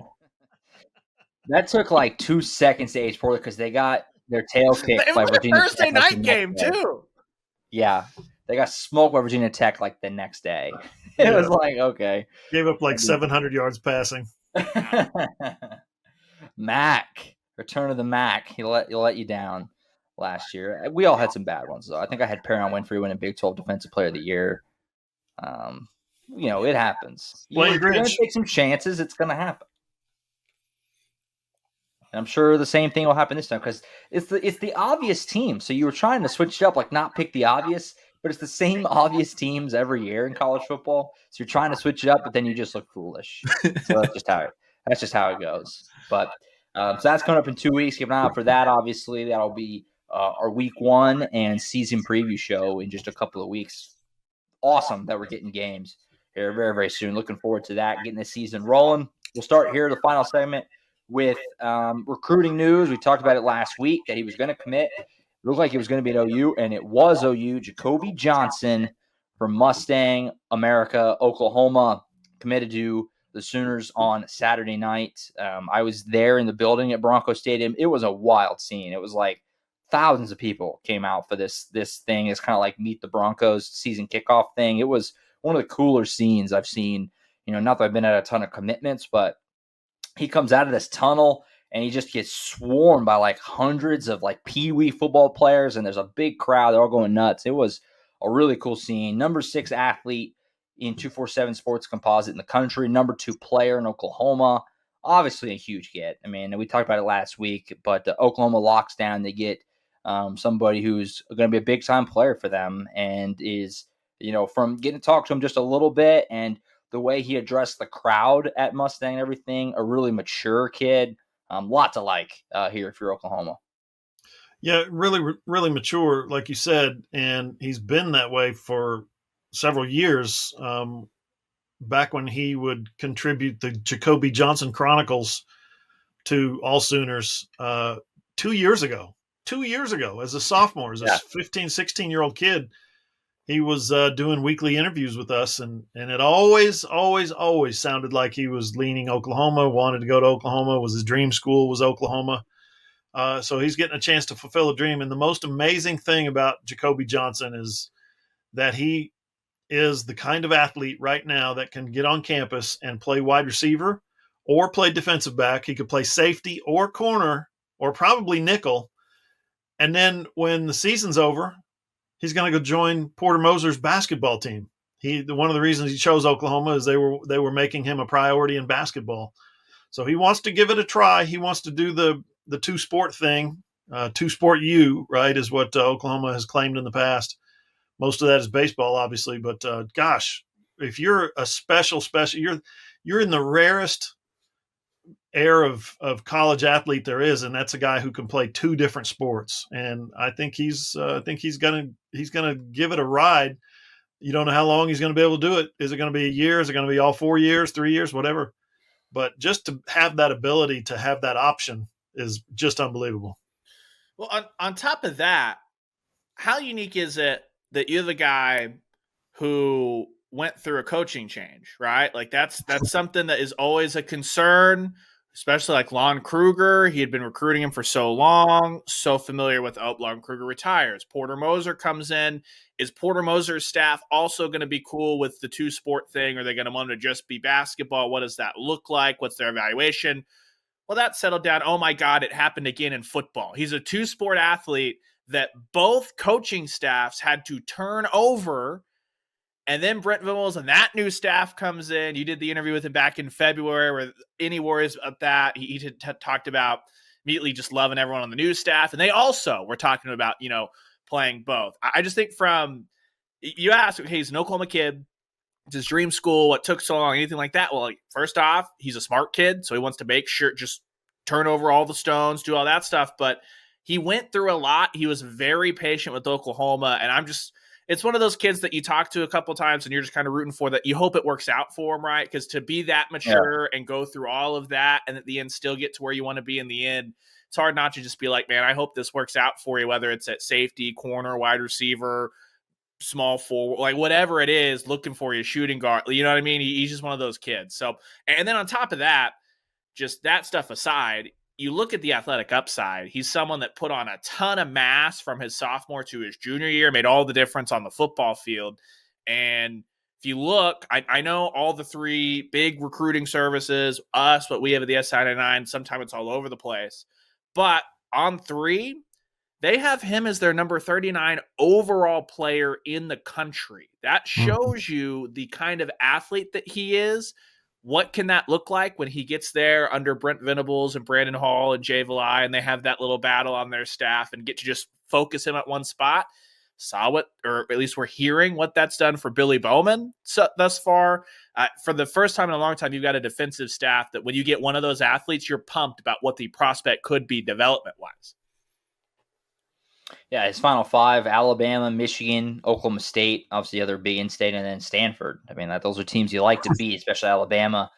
That took like 2 seconds to age forward because they got their tail kicked by Virginia Tech. Thursday night game too. Yeah, they got smoked by Virginia Tech like the next day. It was like, okay. Gave up like 700 yards passing. Mac, return of the Mac. He'll let you down last year. We all had some bad ones though. I think I had Perrion Winfrey winning Big 12 Defensive Player of the Year. It happens. You're going to take some chances. It's going to happen. And I'm sure the same thing will happen this time because it's the obvious team. So you were trying to switch it up, like not pick the obvious, but it's the same obvious teams every year in college football. So you're trying to switch it up, but then you just look foolish. So that's just how it goes. But so that's coming up in 2 weeks. Keep an eye out for that. Obviously, that'll be our week 1 and season preview show in just a couple of weeks. Awesome that we're getting games here very, very soon. Looking forward to that, getting the season rolling. We'll start here, the final segment, with recruiting news. We talked about it last week that he was going to commit. It looked like it was going to be at OU, and it was OU. Jacoby Johnson from Mustang, America, Oklahoma, committed to the Sooners on Saturday night. I was there in the building at Bronco Stadium. It was a wild scene. It was like thousands of people came out for this thing. It's kind of like Meet the Broncos season kickoff thing. It was one of the cooler scenes I've seen. Not that I've been at a ton of commitments, but he comes out of this tunnel and he just gets swarmed by like hundreds of like peewee football players, and there's a big crowd. They're all going nuts. It was a really cool scene. Number 6 athlete in 247 Sports Composite in the country. Number 2 player in Oklahoma. Obviously a huge get. I mean, we talked about it last week, but Oklahoma locks down. They get somebody who's going to be a big-time player for them and is, from getting to talk to him just a little bit and the way he addressed the crowd at Mustang and everything, a really mature kid. Lot to like here if you're Oklahoma. Yeah, really, really mature, like you said, and he's been that way for several years. Back when he would contribute the Jacoby Johnson Chronicles to AllSooners 2 years ago. 2 years ago, as a sophomore, as a 15, 16-year-old kid, he was doing weekly interviews with us, and it always sounded like he was leaning Oklahoma, wanted to go to Oklahoma, was his dream school was Oklahoma. So he's getting a chance to fulfill a dream. And the most amazing thing about Jacoby Johnson is that he is the kind of athlete right now that can get on campus and play wide receiver or play defensive back. He could play safety or corner or probably nickel. And then when the season's over, he's going to go join Porter Moser's basketball team. One of the reasons he chose Oklahoma is they were making him a priority in basketball. So he wants to give it a try. He wants to do the two-sport thing. Two-sport U, right, is what Oklahoma has claimed in the past. Most of that is baseball, obviously, but gosh, if you're a special, you're in the rarest air of college athlete there is, and that's a guy who can play two different sports. And I think he's gonna give it a ride. You don't know how long he's going to be able to do it. Is it going to be a year? Is it going to be all 4 years, 3 years, whatever? But just to have that ability to have that option is just unbelievable. Well, on top of that, how unique is it that you're the guy who went through a coaching change, right? Like that's something that is always a concern, especially like Lon Kruger. He had been recruiting him for so long, so familiar with Lon Kruger retires. Porter Moser comes in. Is Porter Moser's staff also going to be cool with the two-sport thing? Are they going to want to just be basketball? What does that look like? What's their evaluation? Well, that settled down. Oh, my God, it happened again in football. He's a two-sport athlete that both coaching staffs had to turn over. And then Brent Venables and that new staff comes in. You did the interview with him back in February where any worries about that. He talked about immediately just loving everyone on the new staff. And they also were talking about, playing both. I just think you ask, okay, he's an Oklahoma kid. It's his dream school. What took so long? Anything like that? Well, first off, he's a smart kid. So he wants to make sure, just turn over all the stones, do all that stuff. But he went through a lot. He was very patient with Oklahoma. And it's one of those kids that you talk to a couple times and you're just kind of rooting for that. You hope it works out for him, right? Because to be that mature and go through all of that and at the end still get to where you want to be in the end, it's hard not to just be like, man, I hope this works out for you, whether it's at safety, corner, wide receiver, small forward, like whatever it is, looking for you, shooting guard. You know what I mean? He's just one of those kids. So, and then on top of that, just that stuff aside, you look at the athletic upside. He's someone that put on a ton of mass from his sophomore to his junior year, made all the difference on the football field. And if you look, I know all the three big recruiting services, us, what we have at the SI99, sometimes it's all over the place. But on three, they have him as their number 39 overall player in the country. That shows you the kind of athlete that he is. What can that look like when he gets there under Brent Venables and Brandon Hall and Jay Valai, and they have that little battle on their staff and get to just focus him at one spot? Or at least we're hearing what that's done for Billy Bowman thus far. For the first time in a long time, you've got a defensive staff that when you get one of those athletes, you're pumped about what the prospect could be development-wise. Yeah, his final five: Alabama, Michigan, Oklahoma State, obviously the other big in-state, and then Stanford. I mean, those are teams you like to beat, especially Alabama.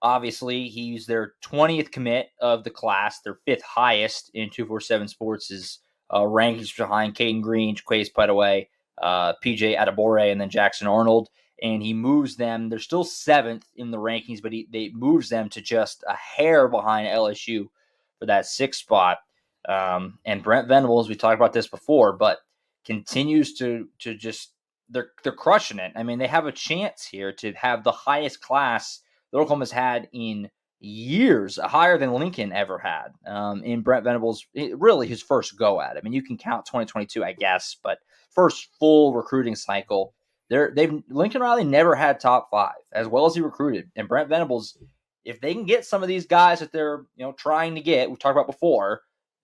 Obviously, he's their 20th commit of the class, their fifth highest in 247 Sports' rankings behind Caden Green, Jaquays Petaway, PJ Adebore, and then Jackson Arnold. And he moves them. They're still seventh in the rankings, but they moves them to just a hair behind LSU for that sixth spot. And Brent Venables, we talked about this before, but continues to just they're crushing it. I mean, they have a chance here to have the highest class that Oklahoma's had in years, higher than Lincoln ever had. In Brent Venables, really his first go at it. I mean, you can count 2022, I guess, but first full recruiting cycle. Lincoln Riley never had top five as well as he recruited, and Brent Venables, if they can get some of these guys that they're trying to get, we talked about before,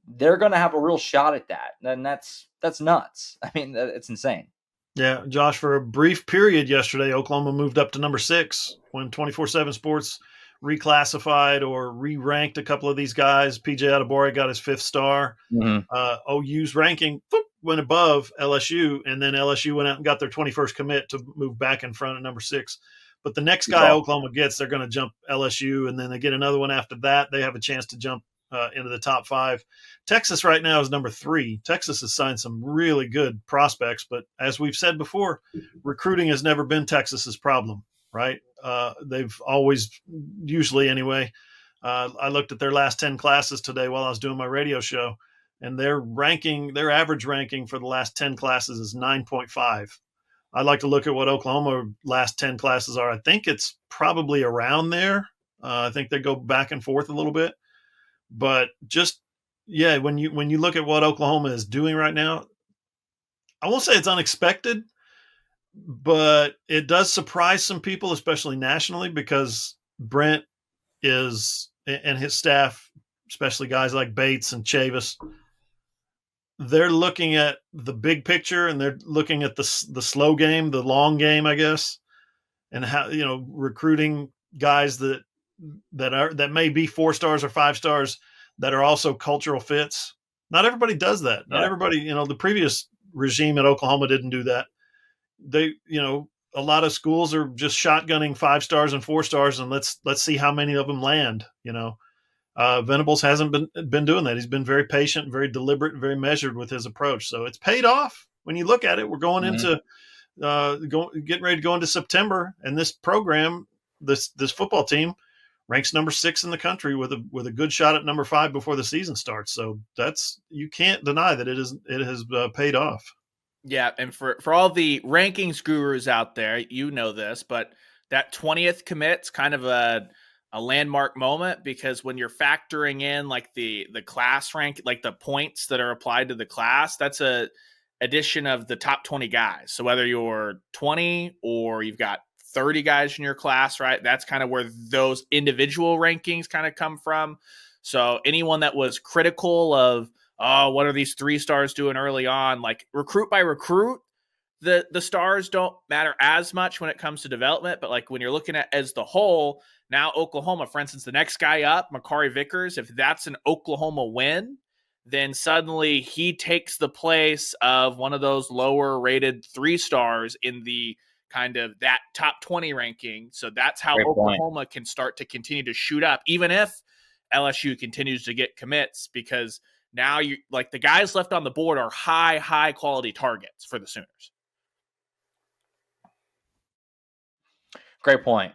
they're going to have a real shot at that. And that's nuts. I mean, it's insane. Yeah, Josh, for a brief period yesterday, Oklahoma moved up to number 6 when 24/7 Sports reclassified or re-ranked a couple of these guys. PJ Adebawore got his 5th star. OU's ranking went above LSU, and then LSU went out and got their 21st commit to move back in front at number 6. But the next guy Oklahoma gets, they're going to jump LSU, and then they get another one after that. They have a chance to jump into the top 5. Texas right now is number 3. Texas has signed some really good prospects, but as we've said before, recruiting has never been Texas's problem, right? They've always, usually anyway, I looked at their last 10 classes today while I was doing my radio show, and their average ranking for the last 10 classes is 9.5. I'd like to look at what Oklahoma last 10 classes are. I think it's probably around there. I think they go back and forth a little bit, but when you look at what Oklahoma is doing right now, I won't say it's unexpected, but it does surprise some people, especially nationally, because Brent and his staff, especially guys like Bates and Chavis, they're looking at the big picture, and they're looking at the slow game, the long game, I guess, and how, recruiting guys that may be 4 stars or 5 stars that are also cultural fits. Not everybody does that. Not everybody, the previous regime at Oklahoma didn't do that. They, a lot of schools are just shotgunning 5 stars and 4 stars, and let's see how many of them land. Venables hasn't been doing that. He's been very patient, very deliberate, very measured with his approach. So it's paid off when you look at it. We're going into getting ready to go into September, and this program, this football team, ranks number 6 in the country with a good shot at number 5 before the season starts. So you can't deny that it has paid off. Yeah, and for all the rankings gurus out there, this, but that 20th commit's kind of a landmark moment, because when you're factoring in like the class rank, like the points that are applied to the class, that's a addition of the top 20 guys. So whether you're 20 or you've got 30 guys in your class, right? That's kind of where those individual rankings kind of come from. So anyone that was critical of, what are these 3 stars doing early on? Like recruit by recruit, the stars don't matter as much when it comes to development. But like when you're looking at as the whole, now Oklahoma, for instance, the next guy up, Makari Vickers, if that's an Oklahoma win, then suddenly he takes the place of one of those lower rated 3 stars in the kind of that top 20 ranking. So that's how Oklahoma can start to continue to shoot up, even if LSU continues to get commits, because now you like the guys left on the board are high quality targets for the Sooners. Great point.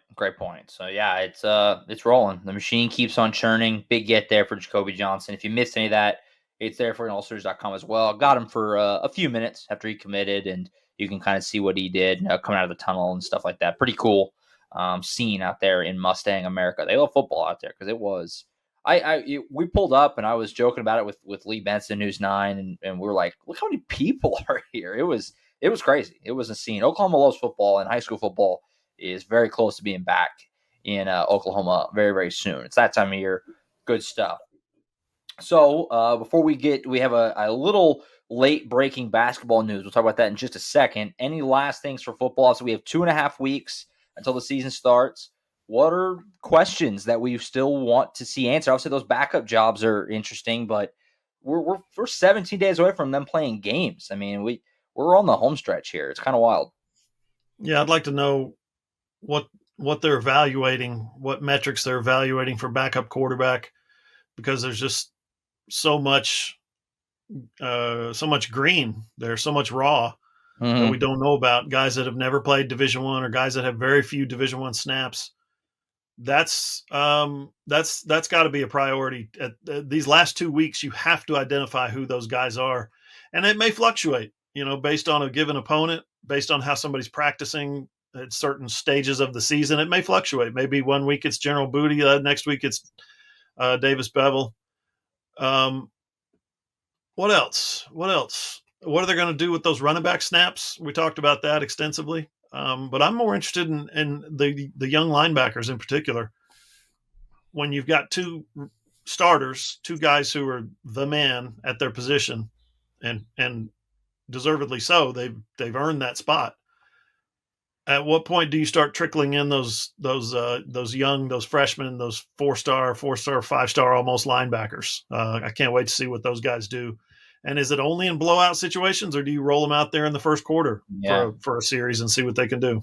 So yeah, it's rolling. The machine keeps on churning. Big get there for Jacoby Johnson. If you missed any of that, it's there for AllSooners.com as well. Got him for a few minutes after he committed, and you can kind of see what he did coming out of the tunnel and stuff like that. Pretty cool scene out there in Mustang America. They love football out there because it was. We pulled up and I was joking about it with Lee Benson, News 9, and we were like, look how many people are here. It was crazy. It was a scene. Oklahoma loves football, and high school football is very close to being back in Oklahoma very, very soon. It's that time of year. Good stuff. So before we have a little late breaking basketball news. We'll talk about that in just a second. Any last things for football? So we have 2.5 weeks until the season starts. What are questions that we still want to see answered? Obviously, those backup jobs are interesting, but we're 17 days away from them playing games. I mean, we're on the home stretch here. It's kind of wild. Yeah, I'd like to know what they're evaluating, what metrics they're evaluating for backup quarterback, because there's just so much green. There's so much raw that we don't know about. Guys that have never played Division I or guys that have very few Division I snaps. That's got to be a priority. At these last 2 weeks, you have to identify who those guys are, and it may fluctuate, based on a given opponent, based on how somebody's practicing at certain stages of the season. It may fluctuate. Maybe 1 week it's General Booty, next week it's Davis Bevel. What else? What are they going to do with those running back snaps? We talked about that extensively. But I'm more interested in the young linebackers in particular. When you've got 2 starters, 2 guys who are the man at their position, and deservedly so, they've earned that spot. At what point do you start trickling in those freshmen, those four-star, 5-star almost linebackers? I can't wait to see what those guys do. And is it only in blowout situations, or do you roll them out there in the first quarter for a series and see what they can do?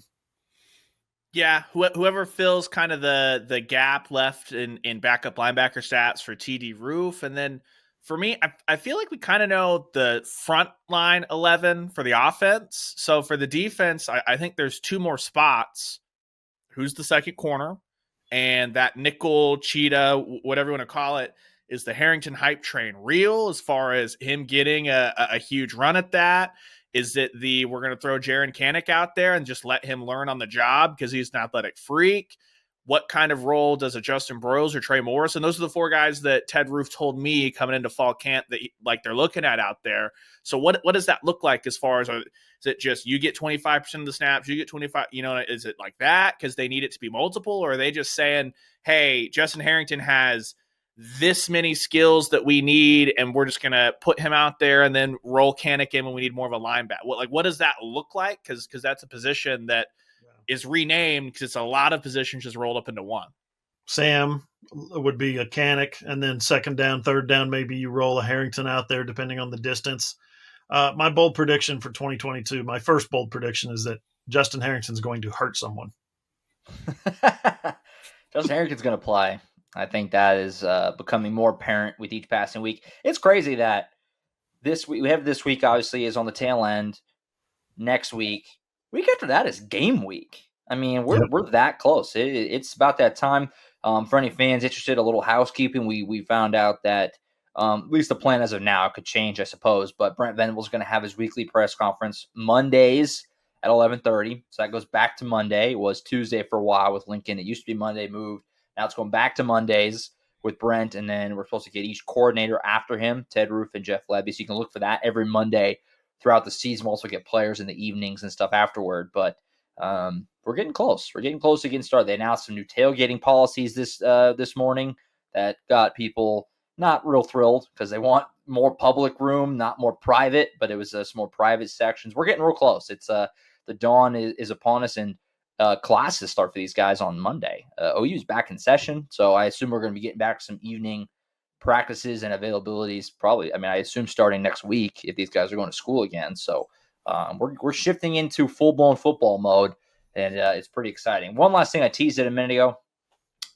Yeah, whoever fills kind of the gap left in backup linebacker stats for TD Roof. And then for me, I feel like we kind of know the front line 11 for the offense. So for the defense, I think there's two more spots. Who's the second corner? And that nickel, cheetah, whatever you want to call it, is the Harrington hype train real as far as him getting a huge run at that? Is it we're going to throw Jaron Kanik out there and just let him learn on the job because he's an athletic freak? What kind of role does a Justin Broyles or Trey Morris? And those are the four guys that Ted Roof told me coming into fall camp that they're looking at out there. So what does that look like as far as, is it just you get 25% of the snaps, you get 25, is it like that because they need it to be multiple? Or are they just saying, hey, Justin Harrington has this many skills that we need, and we're just going to put him out there and then roll Kanik in when we need more of a linebacker? What does that look like? Because that's a position that is renamed because it's a lot of positions just rolled up into one. Sam would be a Kanik, and then second down, third down, maybe you roll a Harrington out there depending on the distance. My bold prediction for 2022, my first bold prediction is that Justin Harrington's going to hurt someone. Justin Harrington's going to play. I think that is becoming more apparent with each passing week. It's crazy that this week obviously is on the tail end. Next week after that is game week. I mean, we're that close. It's about that time. For any fans interested, a little housekeeping. We found out that at least the plan as of now, it could change, I suppose. But Brent Venables is going to have his weekly press conference Mondays at 11:30. So that goes back to Monday. It was Tuesday for a while with Lincoln. It used to be Monday, moved. Now it's going back to Mondays with Brent, and then we're supposed to get each coordinator after him, Ted Roof and Jeff Lebby. So you can look for that every Monday throughout the season. We'll also get players in the evenings and stuff afterward. But we're getting close. We're getting close to getting started. They announced some new tailgating policies this morning that got people not real thrilled because they want more public room, not more private, but it was some more private sections. We're getting real close. It's the dawn is upon us, and classes start for these guys on Monday. OU's back in session, so I assume we're going to be getting back some evening practices and availabilities. Probably, I assume starting next week if these guys are going to school again. So we're shifting into full blown football mode, and it's pretty exciting. One last thing, I teased it a minute ago.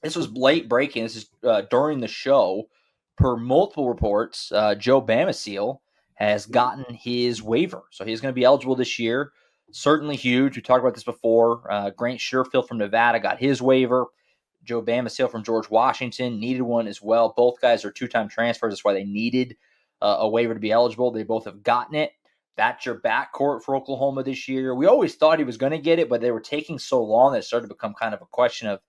This was late breaking. This is during the show. Per multiple reports, Joe Bamaseal has gotten his waiver, so he's going to be eligible this year. Certainly huge. We talked about this before. Grant Sherfield from Nevada got his waiver. Joe Bamaseal from George Washington needed one as well. Both guys are two-time transfers. That's why they needed a waiver to be eligible. They both have gotten it. That's your backcourt for Oklahoma this year. We always thought he was going to get it, but they were taking so long that it started to become kind of a question of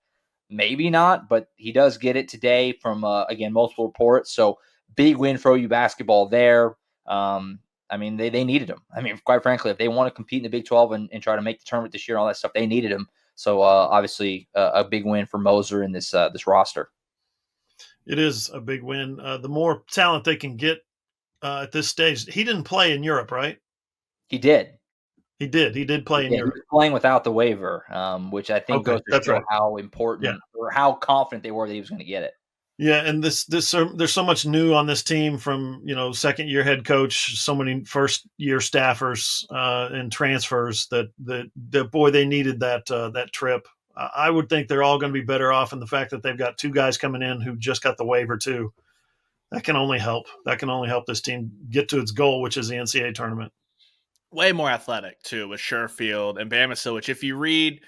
maybe not, but he does get it today from, again, multiple reports. So big win for OU basketball there. They needed him. Quite frankly, if they want to compete in the Big 12 and try to make the tournament this year and all that stuff, they needed him. So obviously a big win for Moser in this roster. It is a big win. The more talent they can get at this stage. He didn't play in Europe, right? He did. He did play in Europe. He was playing without the waiver, which I think goes to show how important or how confident they were that he was going to get it. Yeah, and there's so much new on this team from second-year head coach, so many first-year staffers and transfers that they needed that trip. I would think they're all going to be better off in the fact that they've got two guys coming in who just got the waiver too. That can only help. That can only help this team get to its goal, which is the NCAA tournament. Way more athletic too with Sherfield and Bamaseal, which if you read.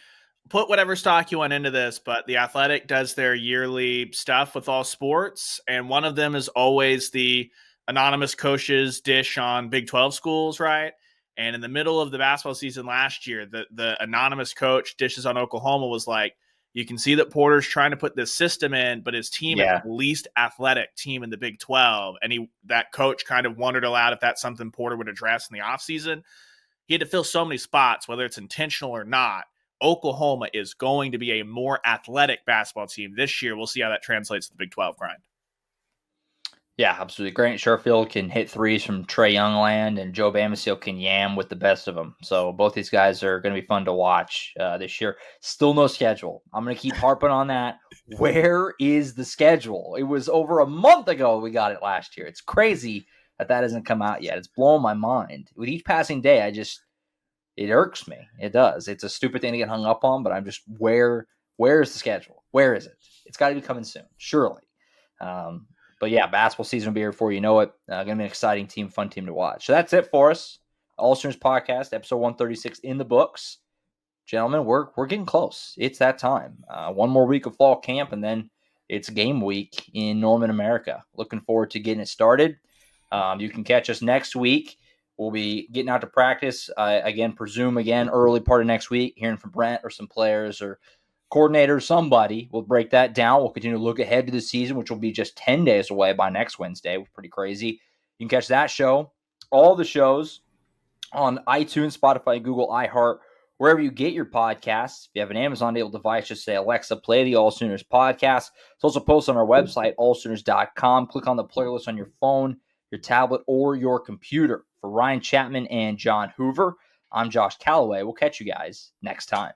Put whatever stock you want into this, but The Athletic does their yearly stuff with all sports, and one of them is always the anonymous coaches dish on Big 12 schools, right? And in the middle of the basketball season last year, the anonymous coach dishes on Oklahoma was like, you can see that Porter's trying to put this system in, but his team is the least athletic team in the Big 12. And that coach kind of wondered aloud if that's something Porter would address in the offseason. He had to fill so many spots, whether it's intentional or not. Oklahoma is going to be a more athletic basketball team this year. We'll see how that translates to the Big 12 grind. Yeah, absolutely. Grant Sherfield can hit threes from Trey Young land, and Joe Bamisile can yam with the best of them. So both these guys are going to be fun to watch this year. Still no schedule. I'm going to keep harping on that. Where is the schedule? It was over a month ago we got it last year. It's crazy that hasn't come out yet. It's blowing my mind. With each passing day, it irks me. It does. It's a stupid thing to get hung up on, but I'm just, where is the schedule? Where is it? It's got to be coming soon, surely. But yeah, basketball season will be here before you know it. Going to be an exciting team, fun team to watch. So that's it for us. AllSooners Podcast, episode 136 in the books. Gentlemen, we're getting close. It's that time. One more week of fall camp, and then it's game week in Norman, America. Looking forward to getting it started. You can catch us next week. We'll be getting out to practice, presume early part of next week, hearing from Brent or some players or coordinator, somebody. We'll break that down. We'll continue to look ahead to the season, which will be just 10 days away by next Wednesday. Pretty crazy. You can catch that show, all the shows on iTunes, Spotify, Google, iHeart, wherever you get your podcasts. If you have an Amazon-enabled device, just say, Alexa, play the AllSooners podcast. It's also posted on our website, allsooners.com. Click on the playlist on your phone, your tablet, or your computer. For Ryan Chapman and John Hoover, I'm Josh Callaway. We'll catch you guys next time.